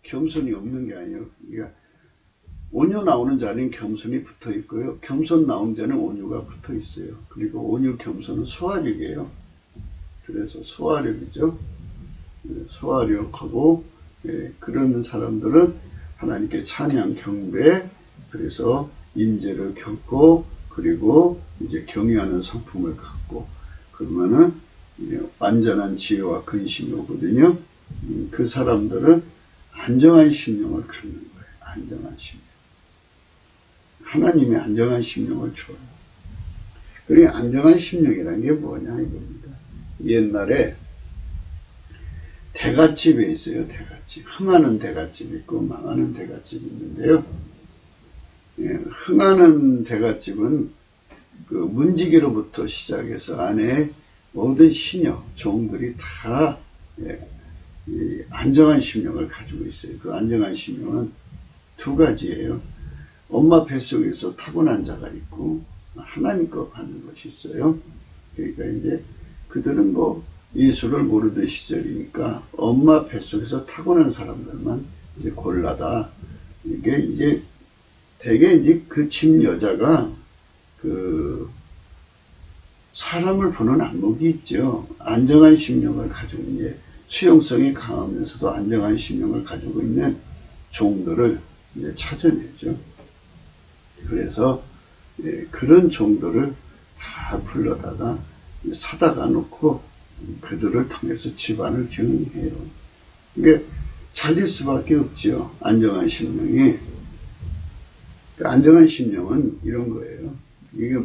Speaker 1: 겸손이 없는 게 아니에요. 그러니까 온유 나오는 자리는 겸손이 붙어 있고요. 겸손 나오는 자는 온유가 붙어 있어요. 그리고 온유 겸손은 소화력이에요. 그래서 소화력이죠. 소화력하고 그런 사람들은 하나님께 찬양 경배, 그래서 임재를 겪고 그리고 이제 경외하는 성품을 갖고 그러면은 완전한 지혜와 근심이 오거든요. 그 사람들은 안정한 심령을 갖는 거예요. 안정한 심령. 하나님의 안정한 심령을 줘요. 그리고 안정한 심령이라는 게 뭐냐 이겁니다. 옛날에 대갓집에 있어요. 대갓집. 흥하는 대갓집이 있고 망하는 대갓집이 있는데요. 흥하는 대갓집은 그 문지기로부터 시작해서 안에 모든 시녀, 종들이 다 안정한 심령을 가지고 있어요. 그 안정한 심령은 두 가지예요. 엄마 뱃속에서 타고난 자가 있고 하나님 거 받는 것이 있어요. 그러니까 이제 그들은 뭐 예수를 모르던 시절이니까 엄마 뱃속에서 타고난 사람들만 이제 골라다. 이게 이제 대개 이제 그 집 여자가 그 사람을 보는 안목이 있죠. 안정한 심령을 가지고 이제 수용성이 강하면서도 안정한 심령을 가지고 있는 종들을 이제 찾아내죠. 그래서 그런 종들을 다 불러다가 사다가 놓고 그들을 통해서 집안을 경영해요. 이게 잘릴 수밖에 없죠. 안정한 심령이. 안정한 심령은 이런 거예요. 이게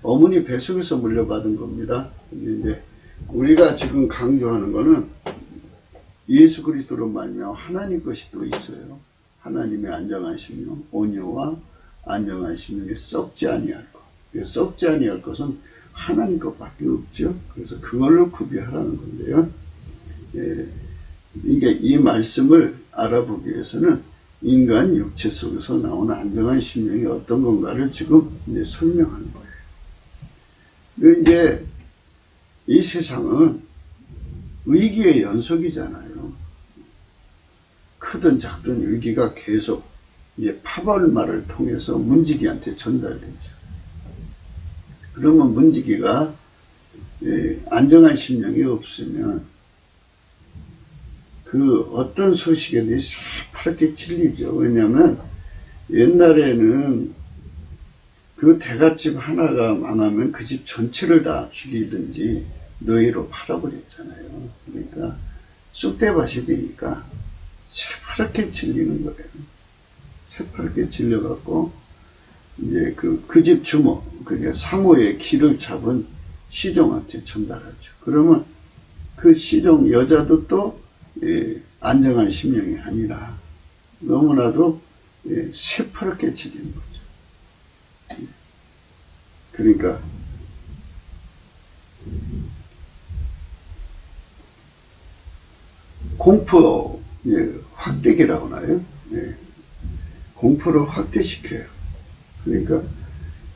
Speaker 1: 어머니 뱃속에서 물려받은 겁니다. 근데 우리가 지금 강조하는 거는 예수 그리스도로 말미암아 하나님 것이 또 있어요. 하나님의 안정한 심령, 온유와 안정한 심령이 썩지 아니할 것. 썩지 아니할 것은 하나님 것밖에 없죠. 그래서 그걸로 구비하라는 건데요. 그러니까 이 말씀을 알아보기 위해서는 인간 육체 속에서 나오는 안정한 심령이 어떤 건가를 지금 이제 설명하는 거예요. 이제 이 세상은 위기의 연속이잖아요. 크든 작든 위기가 계속 이제 파벌말을 통해서 문지기한테 전달되죠. 그러면 문지기가 안정한 심령이 없으면 그 어떤 소식에 대해 새파랗게 찔리죠. 왜냐하면 옛날에는 그 대갓집 하나가 망하면 그 집 전체를 다 죽이든지 노예로 팔아버렸잖아요. 그러니까 쑥대밭이 되니까 새파랗게 찔리는 거예요. 새파랗게 찔려갖고 이제 그 집 주모, 그러니까 상호의 길을 잡은 시종한테 전달하죠. 그러면 그 시종 여자도 또 안정한 심령이 아니라 너무나도 새파랗게 찔리는 거죠. 그러니까 공포 확대기라고 하나요? 공포를 확대시켜요. 그러니까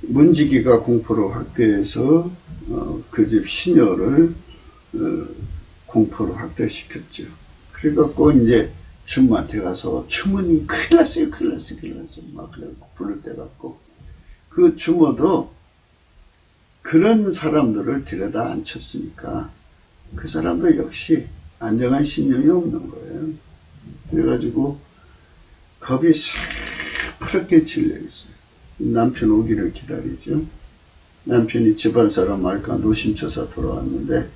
Speaker 1: 문지기가 공포를 확대해서 그 집 시녀를 공포를 확대시켰죠. 그래갖고 이제 주모한테 가서 주모님 큰일 났어요, 큰일 났어요, 큰일 났어요. 막 부를 때 같고 그 주모도 그런 사람들을 데려다 앉혔으니까 그 사람도 역시 안정한 심령이 없는 거예요. 그래가지고 겁이 새파랗게 질려 있어요. 남편 오기를 기다리죠. 남편이 집안 사람 말까 노심초사 돌아왔는데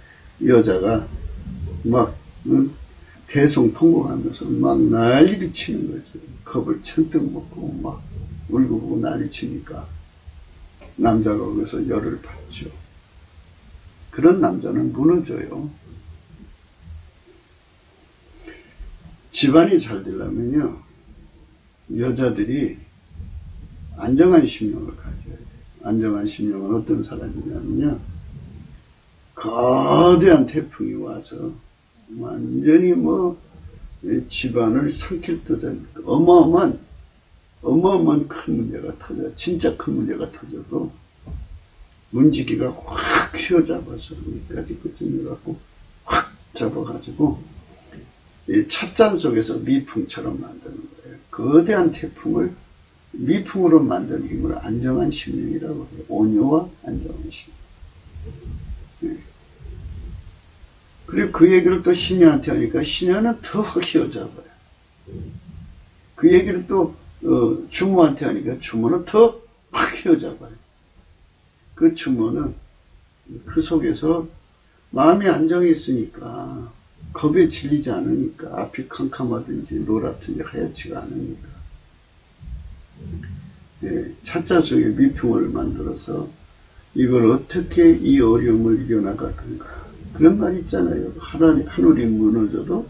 Speaker 1: 여자가 막 대성통곡하면서 막 난리 치는 거죠. 겁을 천뜩 먹고 막 울고 보고 난리 치니까 남자가 거기서 열을 받죠. 그런 남자는 무너져요. 집안이 잘 되려면요, 여자들이 안정한 심령을 가져야 돼요. 안정한 심령은 어떤 사람이냐면요, 거대한 태풍이 와서 완전히 집안을 삼킬 듯한 어마어마한 큰 문제가 터져, 진짜 큰 문제가 터져도 문지기가 확 휘어잡아서 여기까지 끝을 확 잡아가지고 이 찻잔 속에서 미풍처럼 만드는 거예요. 거대한 태풍을 미풍으로 만드는 힘을 안정한 심령이라고 해요. 온유와 안정한 심령. 네. 그리고 그 얘기를 또 시녀한테 하니까 시녀는 더 확 휘어잡아요. 그 얘기를 또 주모한테 하니까 주모는 더 확 휘어잡아요. 그 주모는 그 속에서 마음이 안정이 있으니까 겁에 질리지 않으니까 앞이 캄캄하든지 노랗든지 하얗지가 않으니까 찻잔 속에 미풍을 만들어서 이걸 어떻게 이 어려움을 이겨나갈 건가. 그런 말 있잖아요. 하늘이 무너져도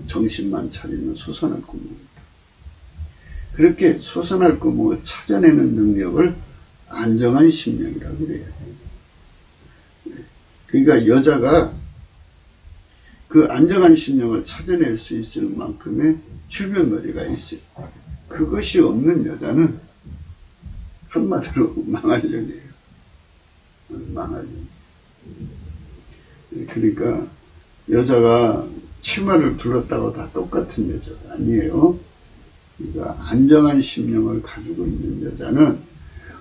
Speaker 1: 정신만 차리면 솟아날 구멍이다. 그렇게 솟아날 구멍을 찾아내는 능력을 안정한 심령이라고 그래요. 그러니까 여자가 그 안정한 심령을 찾아낼 수 있을 만큼의 주변머리가 있어요. 그것이 없는 여자는 한마디로 망할 년이에요. 망할 년. 그러니까 여자가 치마를 둘렀다고 다 똑같은 여자가 아니에요. 그러니까 안정한 심령을 가지고 있는 여자는,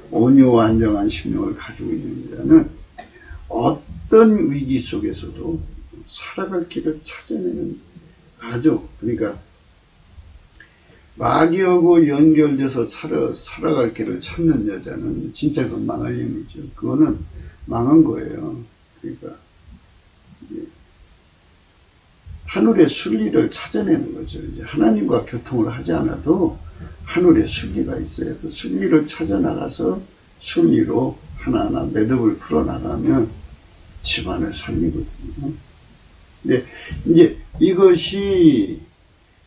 Speaker 1: 온유와 안정한 심령을 가지고 있는 여자는 어떤 위기 속에서도 살아갈 길을 찾아내는 아주, 그러니까 마귀하고 연결돼서 살아갈 길을 찾는 여자는 진짜 그건 망할 년이죠. 그거는 망한 거예요. 그러니까 하늘의 순리를 찾아내는 거죠. 이제 하나님과 교통을 하지 않아도 하늘의 순리가 있어요. 그 순리를 찾아나가서 순리로 하나하나 매듭을 풀어나가면 집안을 살리거든요. 근데 이제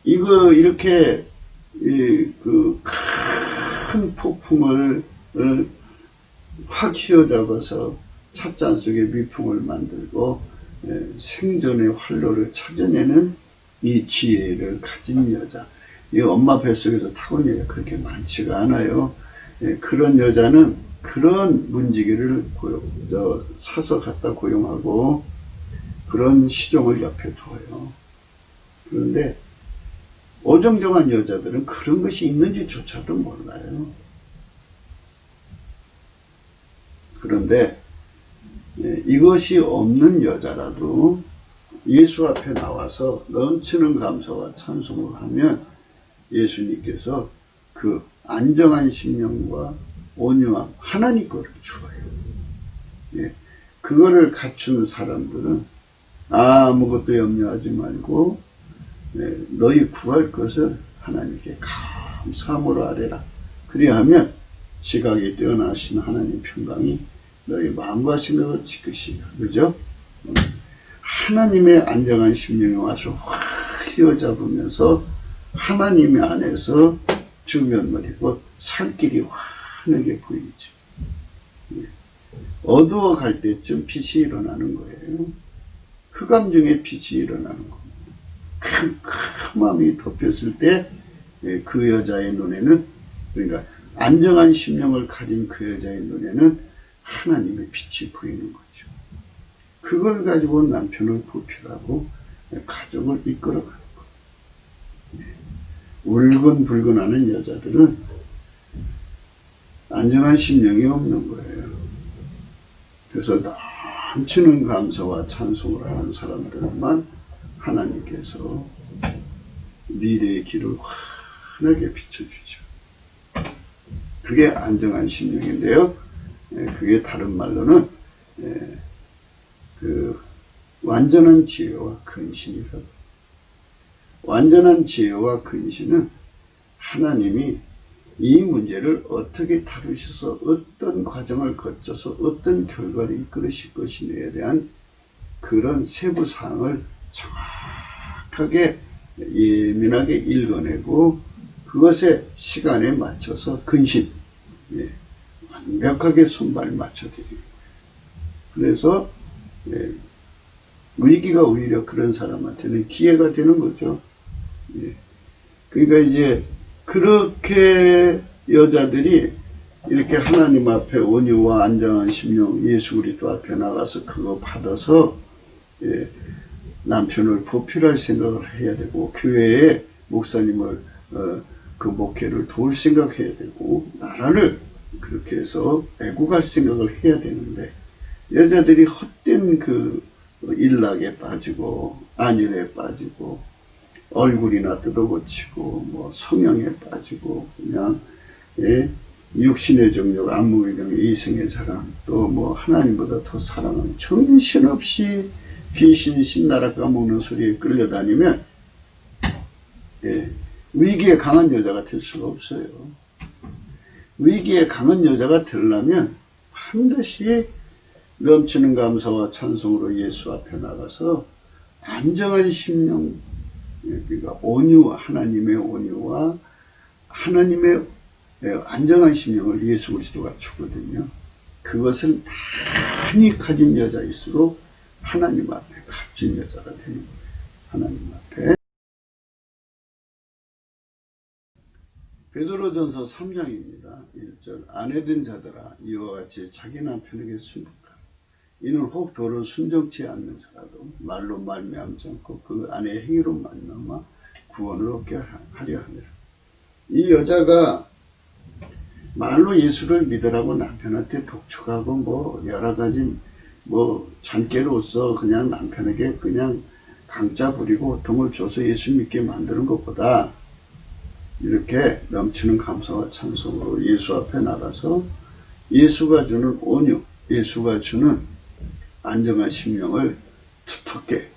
Speaker 1: 이렇게 그 큰 폭풍을 확 휘어잡아서 찻잔 속에 미풍을 만들고 생존의 활로를 찾아내는 이 지혜를 가진 여자, 이 엄마 뱃속에서 타고난 여자가 그렇게 많지가 않아요. 그런 여자는 그런 문지기를 사서 갖다 고용하고 그런 시종을 옆에 둬요. 그런데 어정쩡한 여자들은 그런 것이 있는지조차도 몰라요. 그런데 이것이 없는 여자라도 예수 앞에 나와서 넘치는 감사와 찬송을 하면 예수님께서 그 안정한 심령과 온유함, 하나님 거를 주어요. 그거를 갖춘 사람들은 아무것도 염려하지 말고 너희 구할 것을 하나님께 감사함으로 아뢰라. 그리하면 지각이 뛰어나신 하나님 평강이 너희 마음과 생각을 지키시라. 그죠? 하나님의 안정한 심령이 와서 확 휘어잡으면서 하나님의 안에서 주변머리고 살 길이 환하게 보이죠. 어두워 갈 때쯤 빛이 일어나는 거예요. 흑암 중에 빛이 일어나는 겁니다. 캄캄함이 덮였을 때 그 여자의 눈에는, 그러니까 안정한 심령을 가진 그 여자의 눈에는 하나님의 빛이 보이는 거죠. 그걸 가지고 남편을 보필하고 가족을 이끌어가는 거예요. 울근불근하는 여자들은 안정한 심령이 없는 거예요. 그래서 넘치는 감사와 찬송을 하는 사람들만 하나님께서 미래의 길을 환하게 비춰주죠. 그게 안정한 심령인데요. 그게 다른 말로는 그 완전한 지혜와 근신이라고. 완전한 지혜와 근신은 하나님이 이 문제를 어떻게 다루셔서 어떤 과정을 거쳐서 어떤 결과를 이끌으실 것인지에 대한 그런 세부 사항을 정확하게 예민하게 읽어내고 그것에 시간에 맞춰서 근신, 완벽하게 손발 맞춰드리는 거예요. 그래서 위기가 오히려 그런 사람한테는 기회가 되는 거죠. 그러니까 이제 그렇게 여자들이 이렇게 하나님 앞에 온유와 안정한 심령 예수 그리스도 앞에 나가서 그거 받아서 남편을 보필할 생각을 해야 되고 교회에 목사님을 그 목회를 도울 생각해야 되고 나라를 그렇게 해서 애국할 생각을 해야 되는데 여자들이 헛된 그 일락에 빠지고 안일에 빠지고 얼굴이나 뜯어고치고 뭐 성향에 빠지고 그냥 육신의 정욕, 안목의 정욕, 이성의 사랑 또 뭐 하나님보다 더 사랑하는 정신없이 귀신 신나라 까먹는 소리에 끌려다니면 위기에 강한 여자가 될 수가 없어요. 위기에 강한 여자가 되려면 반드시 넘치는 감사와 찬송으로 예수 앞에 나가서 안정한 심령, 그러니까 온유와 하나님의 온유와 하나님의 안정한 심령을 예수 그리스도가 주거든요. 그것을 많이 가진 여자일수록 하나님 앞에 값진 여자가 되는 거예요. 하나님 앞에. 베드로전서 3장입니다. 1절 아내된 자들아 이와 같이 자기 남편에게 순복하라. 이는 혹 도를 순정치 않는 자라도 말로 말미암지 않고 그 아내의 행위로 말미암아 구원을 얻게 하려 함이라. 이 여자가 말로 예수를 믿으라고 남편한테 독촉하고 뭐 여러 가지 뭐 잔꾀로서 그냥 남편에게 그냥 강짜 부리고 돈을 줘서 예수 믿게 만드는 것보다 이렇게 넘치는 감사와 찬송으로 예수 앞에 나가서 예수가 주는 온유, 예수가 주는 안정한 심령을 두텁게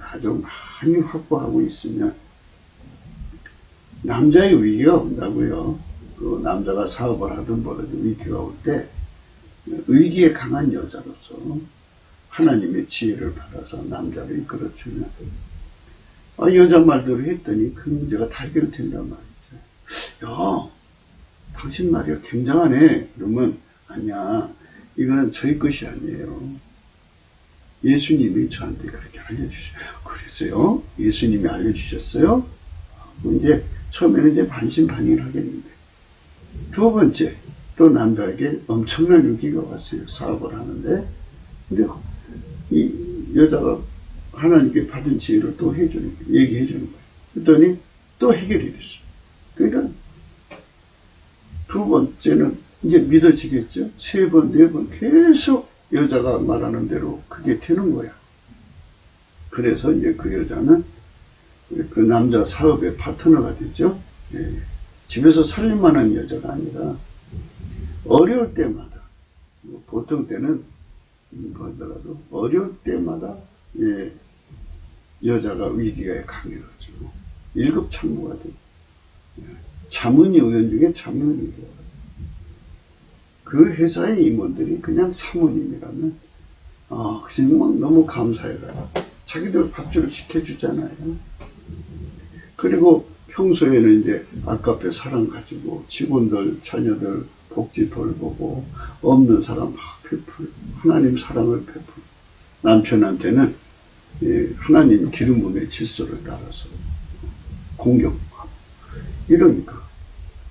Speaker 1: 아주 많이 확보하고 있으면 남자의 위기가 온다고요. 그 남자가 사업을 하든 뭐라든 위기가 올 때 위기에 강한 여자로서 하나님의 지혜를 받아서 남자를 이끌어주면 여자 말대로 했더니 그 문제가 다 해결된단 말이죠. 야, 당신 말이야 굉장하네. 그러면 아니야, 이건 저희 것이 아니에요. 예수님이 저한테 그렇게 알려주셔요. 그랬어요. 예수님이 알려주셨어요. 이제 처음에는 이제 반신반의를 하겠는데 두 번째 또 남자에게 엄청난 위기가 왔어요. 사업을 하는데 근데 이 여자가 하나님께 받은 지혜를 또 해주는 거예요. 얘기해 주는 거예요. 그랬더니 또 해결이 됐어요. 그러니까 두 번째는 이제 믿어지겠죠. 세 번, 네 번 계속 여자가 말하는 대로 그게 되는 거야. 그래서 이제 그 여자는 그 남자 사업의 파트너가 됐죠. 집에서 살림만 하는 여자가 아니라 어려울 때마다 보통 때는 그러더라도 어려울 때마다 여자가 위기가 강해가지고 1급 참모가 되고 자문위 의원 중에 자문위가 그 회사의 임원들이 그냥 사모님이라면 그냥 너무 감사해가지고 자기들 밥줄을 지켜주잖아요. 그리고 평소에는 이제 아깝게 사랑 가지고 직원들, 자녀들 복지 돌보고 없는 사람 막 베풀, 하나님 사랑을 베풀. 남편한테는 하나님 기름 부음의 질서를 따라서 공경하고 이러니까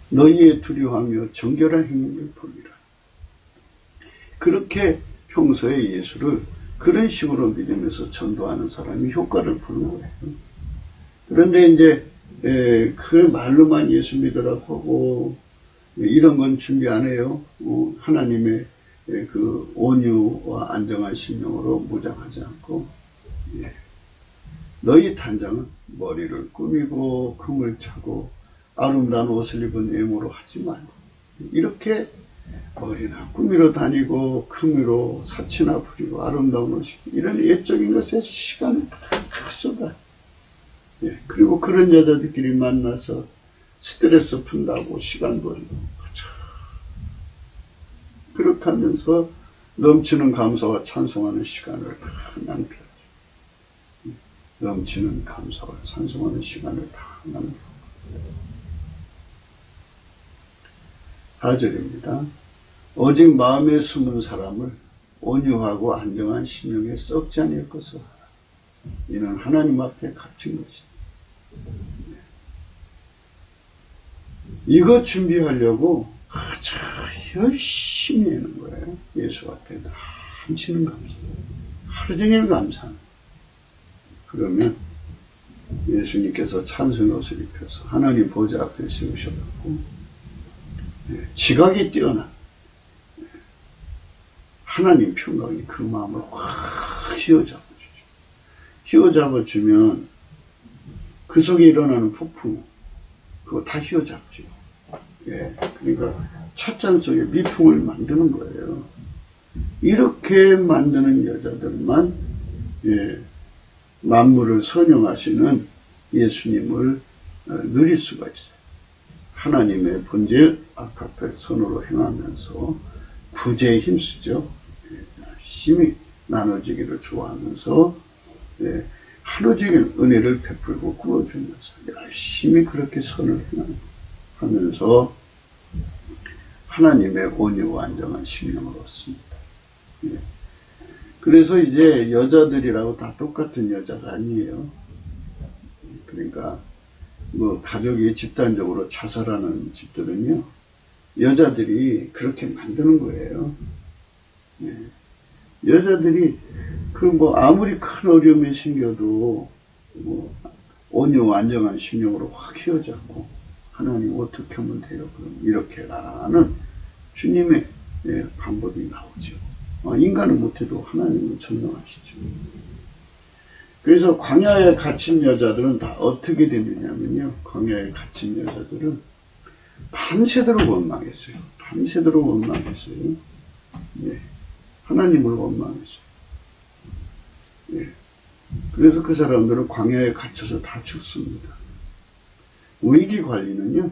Speaker 1: 너희의 두려워하며 정결한 행위를 보리라. 그렇게 평소에 예수를 그런 식으로 믿으면서 전도하는 사람이 효과를 보는 거예요. 그런데 이제 그 말로만 예수 믿으라고 하고 이런 건 준비 안 해요. 하나님의 그 온유와 안정한 심령으로 무장하지 않고 너희 탄장은 머리를 꾸미고 금을 차고 아름다운 옷을 입은 외모로 하지 말고 이렇게 머리나 꾸미러 다니고 금으로 사치나 부리고 아름다운 옷이 이런 예적인 것에 시간을 다 쏟아요. 그리고 그런 여자들끼리 만나서 스트레스 푼다고 시간 버리고 그렇게 하면서 넘치는 감사와 찬송하는 시간을 다 낭비하죠. 넘치는 감사와 찬송하는 시간을 다 낭비하고 4절입니다. 오직 마음에 숨은 사람을 온유하고 안정한 심령에 썩지 않을 것을 하라. 이는 하나님 앞에 갇힌 것이다. 이거 준비하려고 아주 열심히 하는 거예요. 예수 앞에 넘치는 감사. 하루 종일 감사하는 거예요. 그러면 예수님께서 찬송의 옷을 입혀서 하나님 보좌 앞에 세우셔갖고 지각이 뛰어난 하나님 평강이 그 마음을 확 휘어잡아주죠. 휘어잡아주면 그 속에 일어나는 폭풍 그거 다 휘어잡죠. 그러니까 찻잔 속에 미풍을 만드는 거예요. 이렇게 만드는 여자들만 만물을 선영하시는 예수님을 누릴 수가 있어요. 하나님의 본질 아카페 선으로 행하면서 구제에 힘쓰죠. 열심히 나눠주기를 좋아하면서 하루 종일 은혜를 베풀고 구워주면서 열심히 그렇게 선을 행하면서 하나님의 온유와 안정한 심령을 얻습니다. 그래서 이제 여자들이라고 다 똑같은 여자가 아니에요. 그러니까 뭐 가족이 집단적으로 자살하는 집들은요 여자들이 그렇게 만드는 거예요. 여자들이 그 뭐 아무리 큰 어려움이 생겨도 뭐 온유 안정한 심령으로 확 휘어잡고 하나님 어떻게 하면 돼요? 그럼 이렇게 라는 주님의 방법이 나오죠. 인간은 못해도 하나님은 전능하시죠. 그래서 광야에 갇힌 여자들은 다 어떻게 되느냐면요. 광야에 갇힌 여자들은 밤새도록 원망했어요. 밤새도록 원망했어요. 하나님을 원망했어요. 그래서 그 사람들은 광야에 갇혀서 다 죽습니다. 위기 관리는요.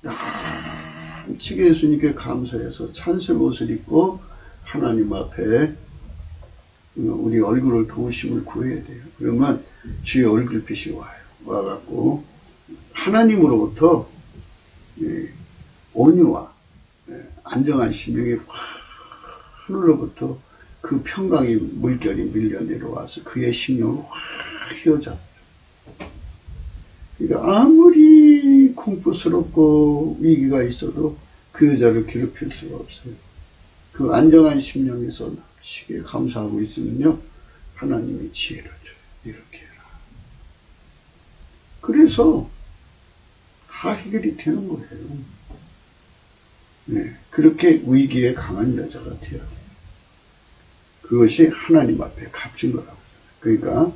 Speaker 1: 양치게 예수님께 감사해서 찬송 옷을 입고 하나님 앞에 우리 얼굴을 도우심을 구해야 돼요. 그러면 주의 얼굴빛이 와요. 와갖고 하나님으로부터 온유와 안정한 심령이 하늘로부터 그 평강의 물결이 밀려 내려와서 그의 심령을 확 휘어잡죠. 그러니까 아무리 공포스럽고 위기가 있어도 그 여자를 괴롭힐 수가 없어요. 그 안정한 심령에서 시기에 감사하고 있으면요 하나님이 지혜를 줘요. 이렇게 해라. 그래서 다 해결이 되는 거예요. 그렇게 위기에 강한 여자가 되어야 돼요. 그것이 하나님 앞에 값진 거라고. 그러니까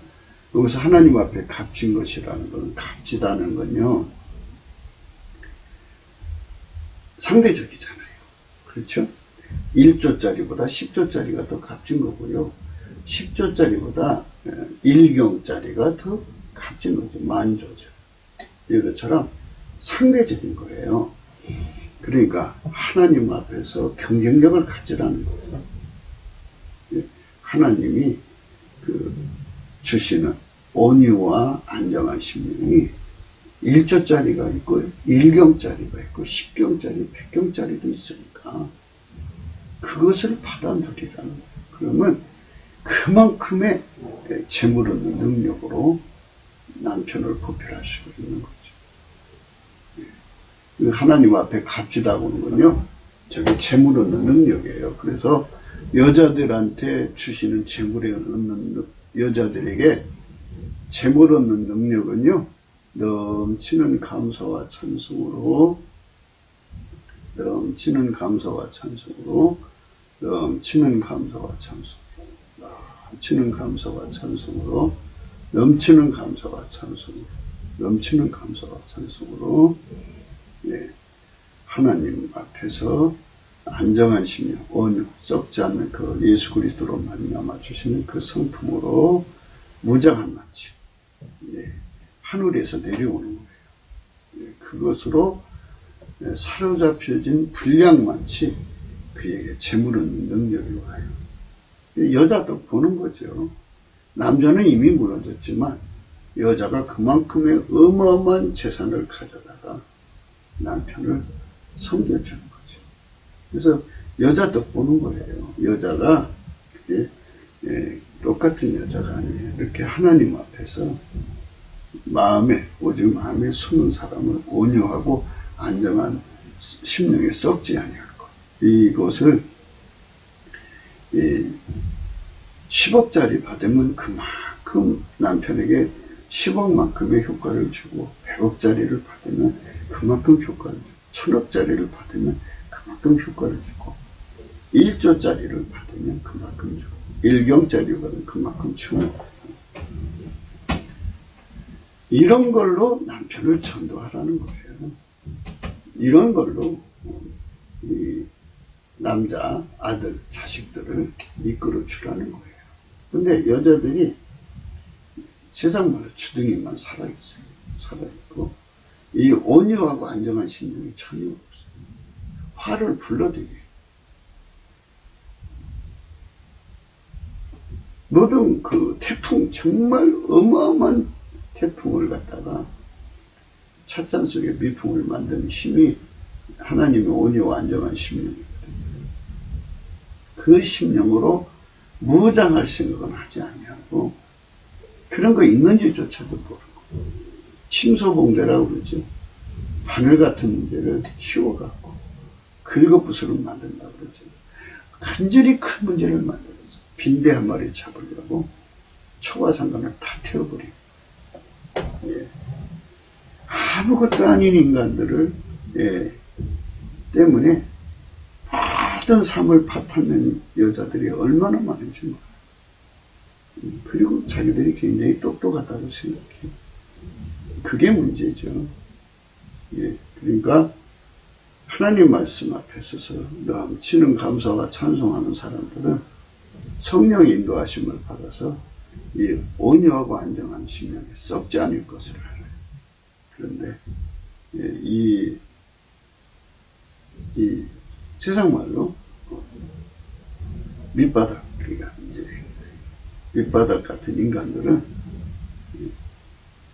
Speaker 1: 여기서 하나님 앞에 값진 것이라는 건 값지다는 건요 상대적이잖아요. 그렇죠? 1조짜리보다 10조짜리가 더 값진 거고요. 10조짜리보다 1경짜리가 더 값진 거죠. 만조죠. 이것처럼 상대적인 거예요. 그러니까 하나님 앞에서 경쟁력을 갖지라는 거죠. 하나님이 주시는 온유와 안정한 심령이 1조짜리가 있고 1경짜리가 있고 10경짜리, 100경짜리도 있으니까 그것을 받아들이라는 거예요. 그러면 그만큼의 재물 얻는 능력으로 남편을 보필할 수가 있는 거죠. 하나님 앞에 값지다고 하는 건요, 저게 재물 얻는 능력이에요. 그래서 여자들한테 주시는 재물에 얻는, 여자들에게 재물 얻는 능력은요, 넘치는 감사와 찬송으로, 넘치는 감사와 찬송으로, 넘치는 감사와 찬송으로, 넘치는 감사와 찬송으로, 넘치는 감사와 찬송으로, 넘치는 감사와 찬송으로, 예, 하나님 앞에서 안정한 심령, 온유, 썩지 않는 그 예수 그리스도로 말미암아 주시는 그 성품으로 무장한 마치, 예, 하늘에서 내려오는 거예요. 예, 그것으로 사로잡혀진 불량마치 그에게 재물은 능력이 와요. 여자도 보는 거죠. 남자는 이미 무너졌지만 여자가 그만큼의 어마어마한 재산을 가져다가 남편을 섬겨주는 거죠. 그래서 여자도 보는 거예요. 여자가 똑같은 여자가 아니에요. 이렇게 하나님 앞에서 오직 마음에 숨은 사람을 온유하고 안정한 심령에 썩지 아니할 것. 이것을 10억짜리 받으면 그만큼 남편에게 10억만큼의 효과를 주고, 100억짜리를 받으면 그만큼 효과를 주고, 1000억짜리를 받으면 그만큼 효과를 주고, 1조짜리를 받으면 그만큼 주고, 1경짜리를 받으면 그만큼 주고, 이런 걸로 남편을 전도하라는 거예요. 이런 걸로 이 남자, 아들, 자식들을 이끌어 주라는 거예요. 근데 여자들이 세상 말로 주둥이만 살아있어요. 살아있고, 이 온유하고 안정한 심령이 전혀 없어요. 화를 불러대게. 모든 그 태풍, 정말 어마어마한 태풍을 갖다가 찻잔 속에 미풍을 만드는 힘이 하나님의 온유와 안정한 심령이거든요. 그 심령으로 무장할 생각은 하지 아니하고, 그런 거 있는지조차도 모르고, 침소봉대라고 그러죠. 바늘 같은 문제를 키워갖고 긁어부스럼 만든다고 그러죠. 간절히 큰 문제를 만들어서 빈대 한 마리 잡으려고 초가상간을 다 태워버리고, 예, 아무것도 아닌 인간들을 때문에 모든 삶을 파탄낸 여자들이 얼마나 많은지 몰라요. 그리고 자기들이 굉장히 똑똑하다고 생각해요. 그게 문제죠. 예, 그러니까 하나님 말씀 앞에 서서 넘치는 감사와 찬송하는 사람들은 성령의 인도하심을 받아서 이 온유하고 안정한 심령에 썩지 않을 것을 알아요. 그런데 이 세상 말로 밑바닥, 그러니까 이제 밑바닥 같은 인간들은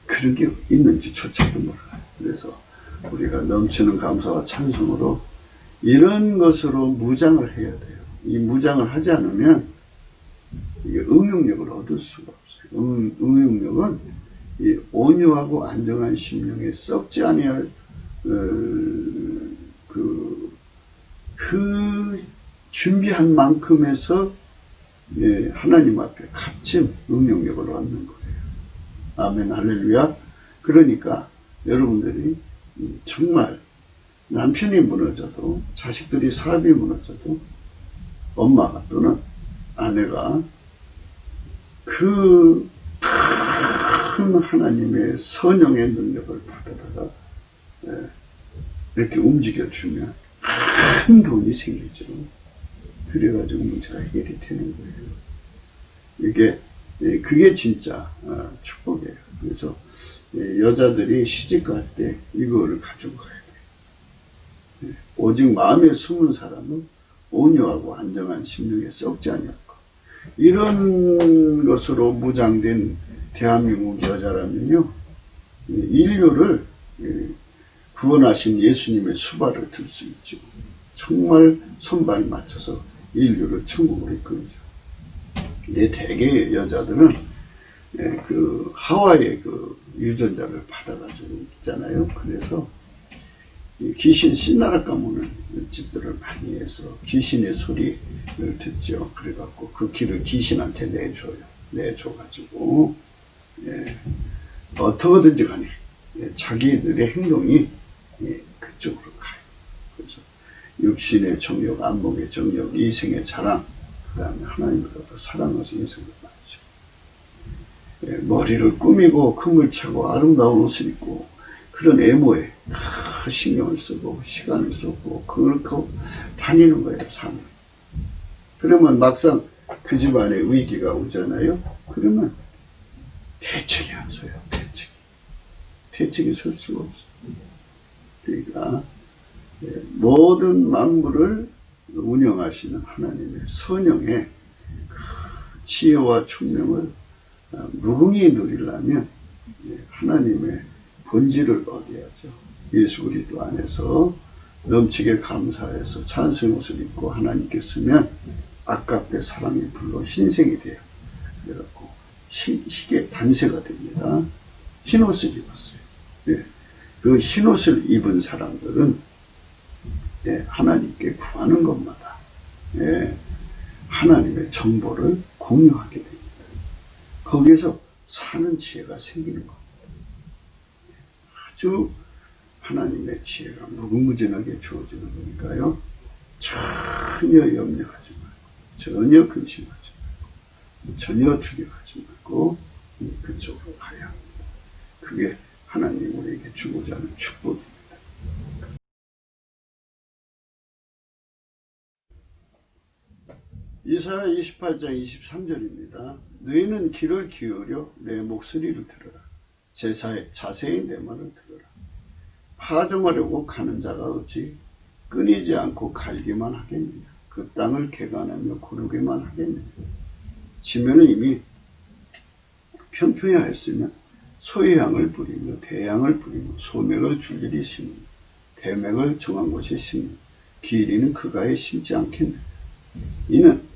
Speaker 1: 그런 게 있는지조차도 몰라요. 그래서 우리가 넘치는 감사와 찬송으로 이런 것으로 무장을 해야 돼요. 이 무장을 하지 않으면 이게 응용력을 얻을 수가 없어요. 응용력은 이 온유하고 안정한 심령에 썩지 아니할 그 준비한 만큼에서 하나님 앞에 값진 응용력을 얻는 거예요. 아멘, 할렐루야. 그러니까 여러분들이 정말 남편이 무너져도, 자식들이 사업이 무너져도, 엄마가 또는 아내가 그 큰 하나님의 선영의 능력을 받아다가 이렇게 움직여주면 큰 돈이 생기죠. 그래가지고 문제가 해결이 되는 거예요. 그게 진짜 축복이에요. 그래서 여자들이 시집갈 때 이거를 가지고 가야 돼요. 오직 마음에 숨은 사람은 온유하고 안정한 심령에 썩지 아니하고, 이런 것으로 무장된 대한민국 여자라면요, 인류를 구원하신 예수님의 수발을 들 수 있죠. 정말 손발 맞춰서 인류를 천국으로 이끌죠. 근데 대개 여자들은 그 하와의 그 유전자를 받아가지고 있잖아요. 그래서 귀신 신나라 까무는 집들을 많이 해서 귀신의 소리를 듣죠. 그래갖고 그 길을 귀신한테 내줘요. 내줘가지고 어떻게든지 간에 자기들의 행동이 그쪽으로 가요. 그래서 육신의 정욕, 안목의 정욕, 이생의 자랑, 그 다음에 하나님으로부터 사랑해서 인생을 말이죠. 머리를 꾸미고 금을 차고 아름다운 옷을 입고 그런 외모에 신경을 쓰고 시간을 쏟고 그렇게 다니는 거예요, 삶을. 그러면 막상 그 집안에 위기가 오잖아요. 그러면 대책이 안 서요. 대책이 설 수가 없어요. 그러니까 모든 만물을 운영하시는 하나님의 선영의 그 지혜와 총명을 무궁히 누리려면 하나님의 본질을 얻어야죠. 예수 그리스도 안에서 넘치게 감사해서 찬송의 옷을 입고 하나님께 쓰면 아깝게 사랑이 불러 흰색이 돼요. 그래갖고 희게 단세가 됩니다. 흰옷을 입었어요. 그 흰옷을 입은 사람들은 하나님께 구하는 것마다 하나님의 정보를 공유하게 됩니다. 거기서 사는 지혜가 생기는 겁니다. 아주 하나님의 지혜가 무궁무진하게 주어지는 거니까요. 전혀 염려하지 말고, 전혀 근심하지 말고, 전혀 두려워하지 말고 그쪽으로 가야 합니다. 그게 하나님 우리에게 주고자 하는 축복입니다. 이사야 28장 23절입니다. 너희는 귀를 기울여 내 목소리를 들어라. 자세히 내 말을 들어라. 파종하려고 가는 자가 어찌 끊이지 않고 갈기만 하겠느냐. 그 땅을 개간하며 고르게만 하겠느냐. 지면은 이미 평평히 하였으면 소유향을 뿌리며 대향을 뿌리며 소맥을 줄줄이 심으며 대맥을 정한 곳에 심으며 기린은 그가에 심지 않겠느냐. 이는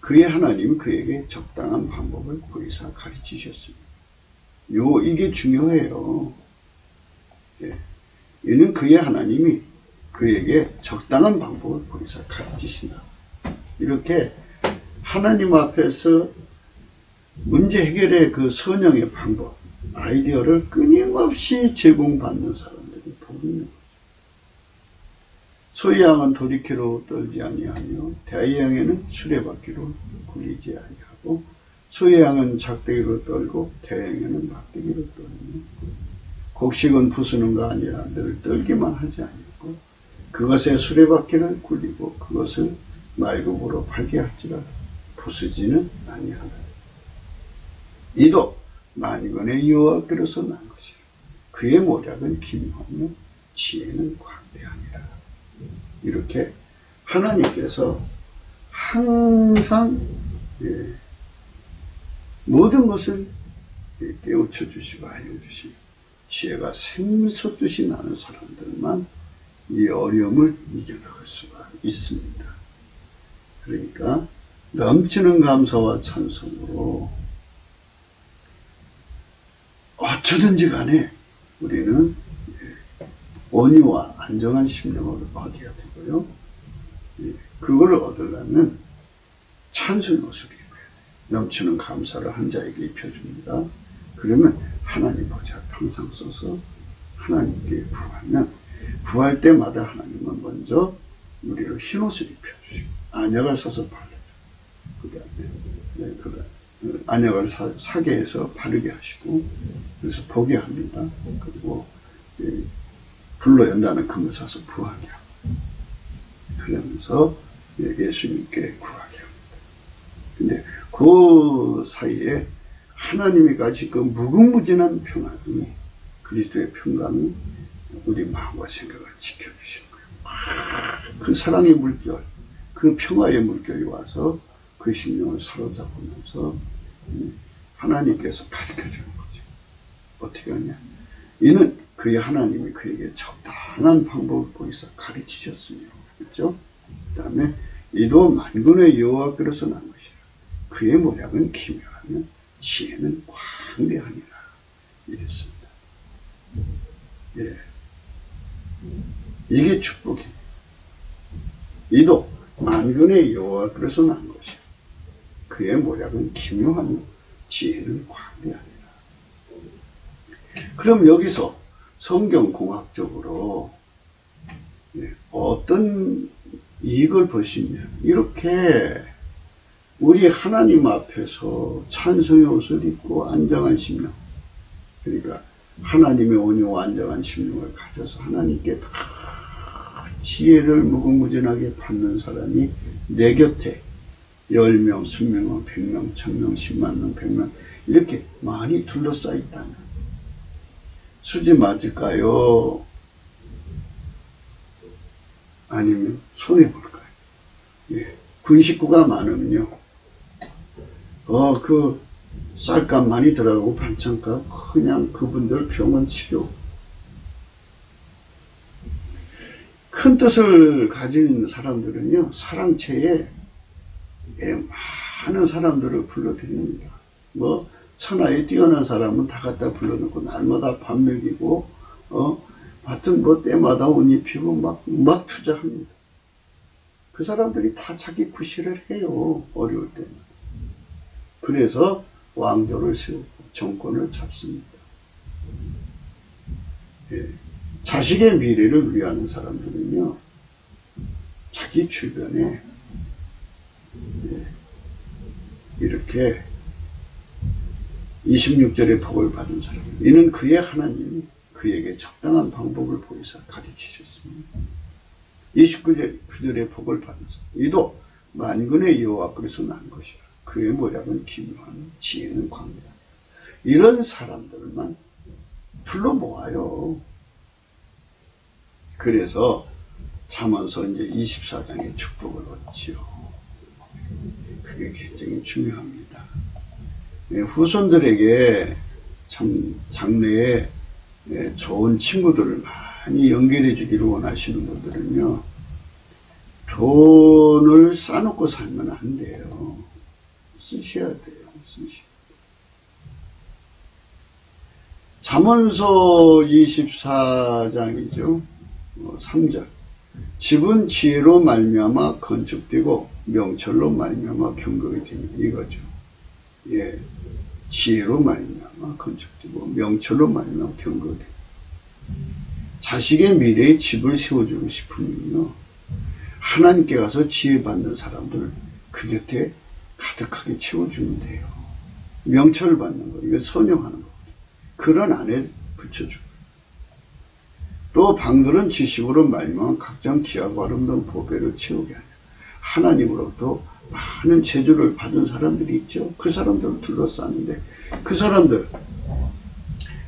Speaker 1: 그의 하나님 그에게 적당한 방법을 보이사 가르치셨습니다. 이게 중요해요. 이는 그의 하나님이 그에게 적당한 방법을 보이사 가르치신다. 이렇게 하나님 앞에서 문제 해결의 그 선영의 방법, 아이디어를 끊임없이 제공받는 사람들이 복이 있는 거죠. 소유양은 돌이키로 떨지 아니하며 대양에는 수레바퀴로 굴리지 아니하고 소유양은 작대기로 떨고 대양에는 막대기로 떨며 곡식은 부수는가 아니라 늘 떨기만 하지 아니하고 그것의 수레바퀴를 굴리고 그것을 말굽으로 팔게 할지라도 부수지는 아니하다. 이도 만군의 여호와께로서 난 것이라. 그의 모략은 기묘하며 지혜는 광대하니라. 이렇게 하나님께서 항상 모든 것을 깨우쳐 주시고 알려주시고 지혜가 샘솟듯이 나는 사람들만 이 어려움을 이겨나갈 수가 있습니다. 그러니까 넘치는 감사와 찬송으로 어쩌든지 간에 우리는 온유와 안정한 심령을 얻어야 되고요. 그거를 얻으려면 찬송의 옷을 입어야 돼요. 넘치는 감사를 한 자에게 입혀줍니다. 그러면 하나님 보좌 항상 써서 하나님께 구하면 구할 때마다 하나님은 먼저 우리를 흰옷을 입혀주시고 안약을 써서 발라줘요. 그 다음에 안약을 사게 해서 바르게 하시고 그래서 보게 합니다. 그리고 불로 연다는 금을 사서 부하게 하고 그러면서 예수님께 구하게 합니다. 근데 그 사이에 하나님이 가진 그 무궁무진한 평안이 그리스도의 평강이 우리 마음과 생각을 지켜주시는 거예요. 그 사랑의 물결, 그 평화의 물결이 와서 그 심령을 사로잡으면서 하나님께서 가르쳐주는 거죠. 어떻게 하냐? 이는 그의 하나님이 그에게 적당한 방법을 보이사 가르치셨으며, 그렇죠? 그 다음에 이도 만군의 여호와께로서 난 것이라. 그의 모략은 기묘하며 지혜는 광대하니라. 이랬습니다. 예. 이게 축복입니다. 이도 만군의 여호와께로서 난 것이라. 그의 모략은 기묘하며 지혜는 광대하니라. 그럼 여기서 성경공학적으로 어떤 이익을 보시면, 이렇게 우리 하나님 앞에서 찬송의 옷을 입고 안정한 심령, 그러니까 하나님의 온유와 안정한 심령을 가져서 하나님께 다 지혜를 무궁무진하게 받는 사람이 내 곁에 10명, 20명, 100명, 1000명, 10만 명, 100명 이렇게 많이 둘러싸여 있다면 수지 맞을까요? 아니면 손해볼까요? 예. 군 식구가 많으면요, 그 쌀값 많이 들어가고 반찬값 그냥 그분들 병원 치료. 큰 뜻을 가진 사람들은요, 사랑채에 많은 사람들을 불러드립니다. 뭐 천하에 뛰어난 사람은 다 갖다 불러놓고 날마다 밥 먹이고 하여튼 뭐 때마다 옷 입히고 막 투자합니다. 그 사람들이 다 자기 구실을 해요. 어려울 때는. 그래서 왕조를 세우고 정권을 잡습니다. 예. 자식의 미래를 위하는 사람들은요, 자기 주변에 이렇게 26절의 복을 받은 사람, 이는 그의 하나님이 그에게 적당한 방법을 보이사 가르치셨습니다. 29절의 복을 받은 사람, 이도 만군의 여호와께로서 난 것이라. 그의 모략은 기묘한 지혜는 광대하다. 이런 사람들만 불러 모아요. 그래서 잠언서 이제 24장의 축복을 얻지요. 그게 굉장히 중요합니다. 후손들에게 참 장래에 좋은 친구들을 많이 연결해 주기를 원하시는 분들은요, 돈을 싸놓고 살면 안 돼요. 쓰셔야 돼요. 잠언서 24장이죠. 3절. 집은 지혜로 말미암아 건축되고 명철로 말미암아 경거가 됩니다. 이거죠. 예, 지혜로 말미암아 건축되고 명철로 말미암아 경거가 됩니다. 자식의 미래에 집을 세워주고 싶으면요, 하나님께 가서 지혜 받는 사람들 그 곁에 가득하게 채워주면 돼요. 명철을 받는 거, 이거 선용하는 거거든요. 그런 안에 붙여주고, 또 방들은 지식으로 말미암아 각종 귀하고 아름다운 보배를 채우게 하냐. 하나님으로부터 많은 재주를 받은 사람들이 있죠. 그 사람들을 둘러싸는데, 그 사람들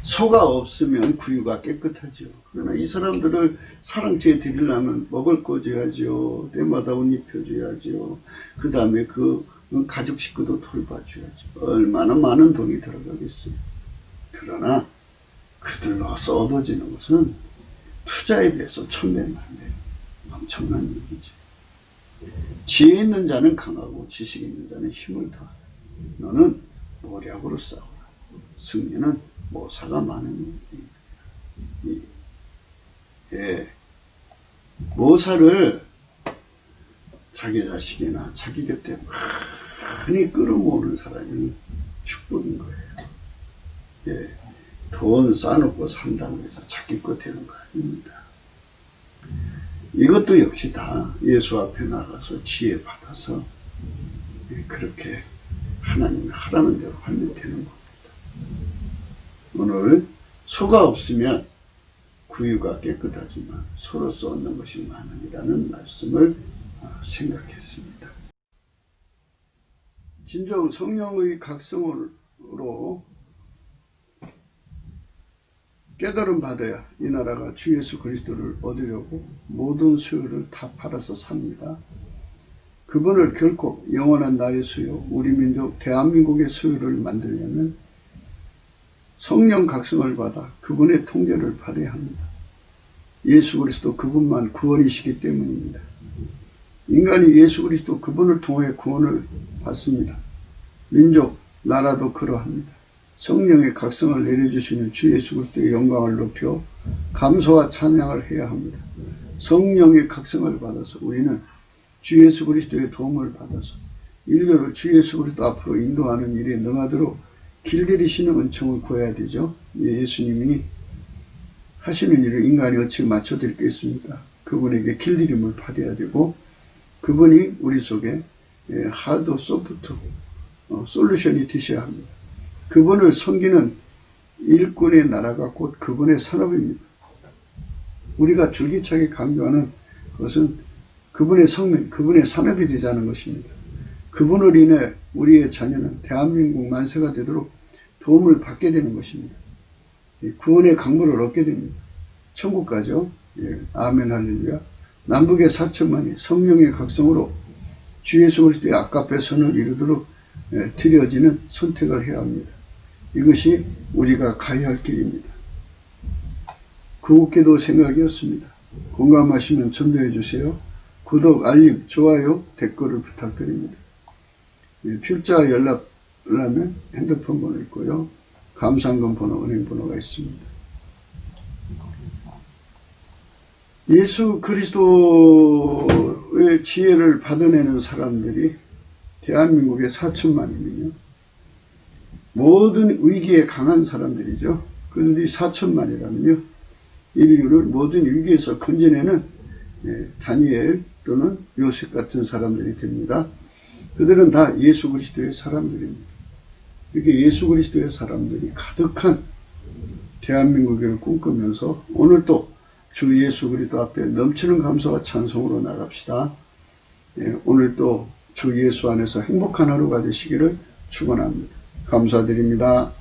Speaker 1: 소가 없으면 구유가 깨끗하죠. 그러나 이 사람들을 사랑채에 드리려면 먹을 거 줘야죠. 때마다 옷 입혀줘야죠. 그 다음에 그 가족 식구도 돌봐줘야죠. 얼마나 많은 돈이 들어가겠어요. 그러나 그들로 쏟아지는 것은 투자에 비해서 1000배는 안 돼요. 엄청난 얘기죠. 지혜 있는 자는 강하고 지식 있는 자는 힘을 더하라. 너는 모략으로 싸우라. 승리는 모사가 많은 일입니다. 예. 모사를 자기 자식이나 자기 곁에 많이 끌어모으는 사람이 축복인 거예요. 예. 돈 싸놓고 산다고 해서 자기 거 되는 거 아닙니다. 이것도 역시 다 예수 앞에 나가서 지혜 받아서 그렇게 하나님이 하라는 대로 하면 되는 겁니다. 오늘 소가 없으면 구유가 깨끗하지만 소로서 얻는 것이 많으리라는 말씀을 생각했습니다. 진정 성령의 각성으로 깨달음 받아야 이 나라가 주 예수 그리스도를 얻으려고 모든 소유를 다 팔아서 삽니다. 그분을 결코 영원한 나의 소유, 우리 민족 대한민국의 소유를 만들려면 성령 각성을 받아 그분의 통제를 받아야 합니다. 예수 그리스도 그분만 구원이시기 때문입니다. 인간이 예수 그리스도 그분을 통해 구원을 받습니다. 민족, 나라도 그러합니다. 성령의 각성을 내려주시는 주 예수 그리스도의 영광을 높여 감사와 찬양을 해야 합니다. 성령의 각성을 받아서 우리는 주 예수 그리스도의 도움을 받아서 인류를 주 예수 그리스도 앞으로 인도하는 일에 능하도록 길들이시는 은총을 구해야 되죠. 예수님이 하시는 일을 인간이 어찌 맞춰드리겠습니까? 그분에게 길들임을 받아야 되고 그분이 우리 속에 하드, 소프트 솔루션이 되셔야 합니다. 그분을 섬기는 일꾼의 나라가 곧 그분의 산업입니다. 우리가 줄기차게 강조하는 것은 그분의 성명, 그분의 산업이 되자는 것입니다. 그분을 인해 우리의 자녀는 대한민국 만세가 되도록 도움을 받게 되는 것입니다. 구원의 강물을 얻게 됩니다. 천국 가죠. 예, 아멘 할렐루야. 남북의 4천만이 성령의 각성으로 주 예수 그리스도의 아까페 선을 이루도록 드려지는 선택을 해야 합니다. 이것이 우리가 가야 할 길입니다. 구국기도 생각이었습니다. 공감하시면 전도해 주세요. 구독, 알림, 좋아요, 댓글을 부탁드립니다. 필자 연락하려면 핸드폰 번호 있고요. 감상금 번호, 은행 번호가 있습니다. 예수 그리스도의 지혜를 받아내는 사람들이 대한민국에 4천만이면요. 모든 위기에 강한 사람들이죠. 그들이 4천만이라면요. 인류를 모든 위기에서 건져내는 다니엘 또는 요셉 같은 사람들이 됩니다. 그들은 다 예수 그리스도의 사람들입니다. 이렇게 예수 그리스도의 사람들이 가득한 대한민국을 꿈꾸면서 오늘 또 주 예수 그리스도 앞에 넘치는 감사와 찬송으로 나갑시다. 오늘 또 주 예수 안에서 행복한 하루가 되시기를 축원합니다. 감사드립니다.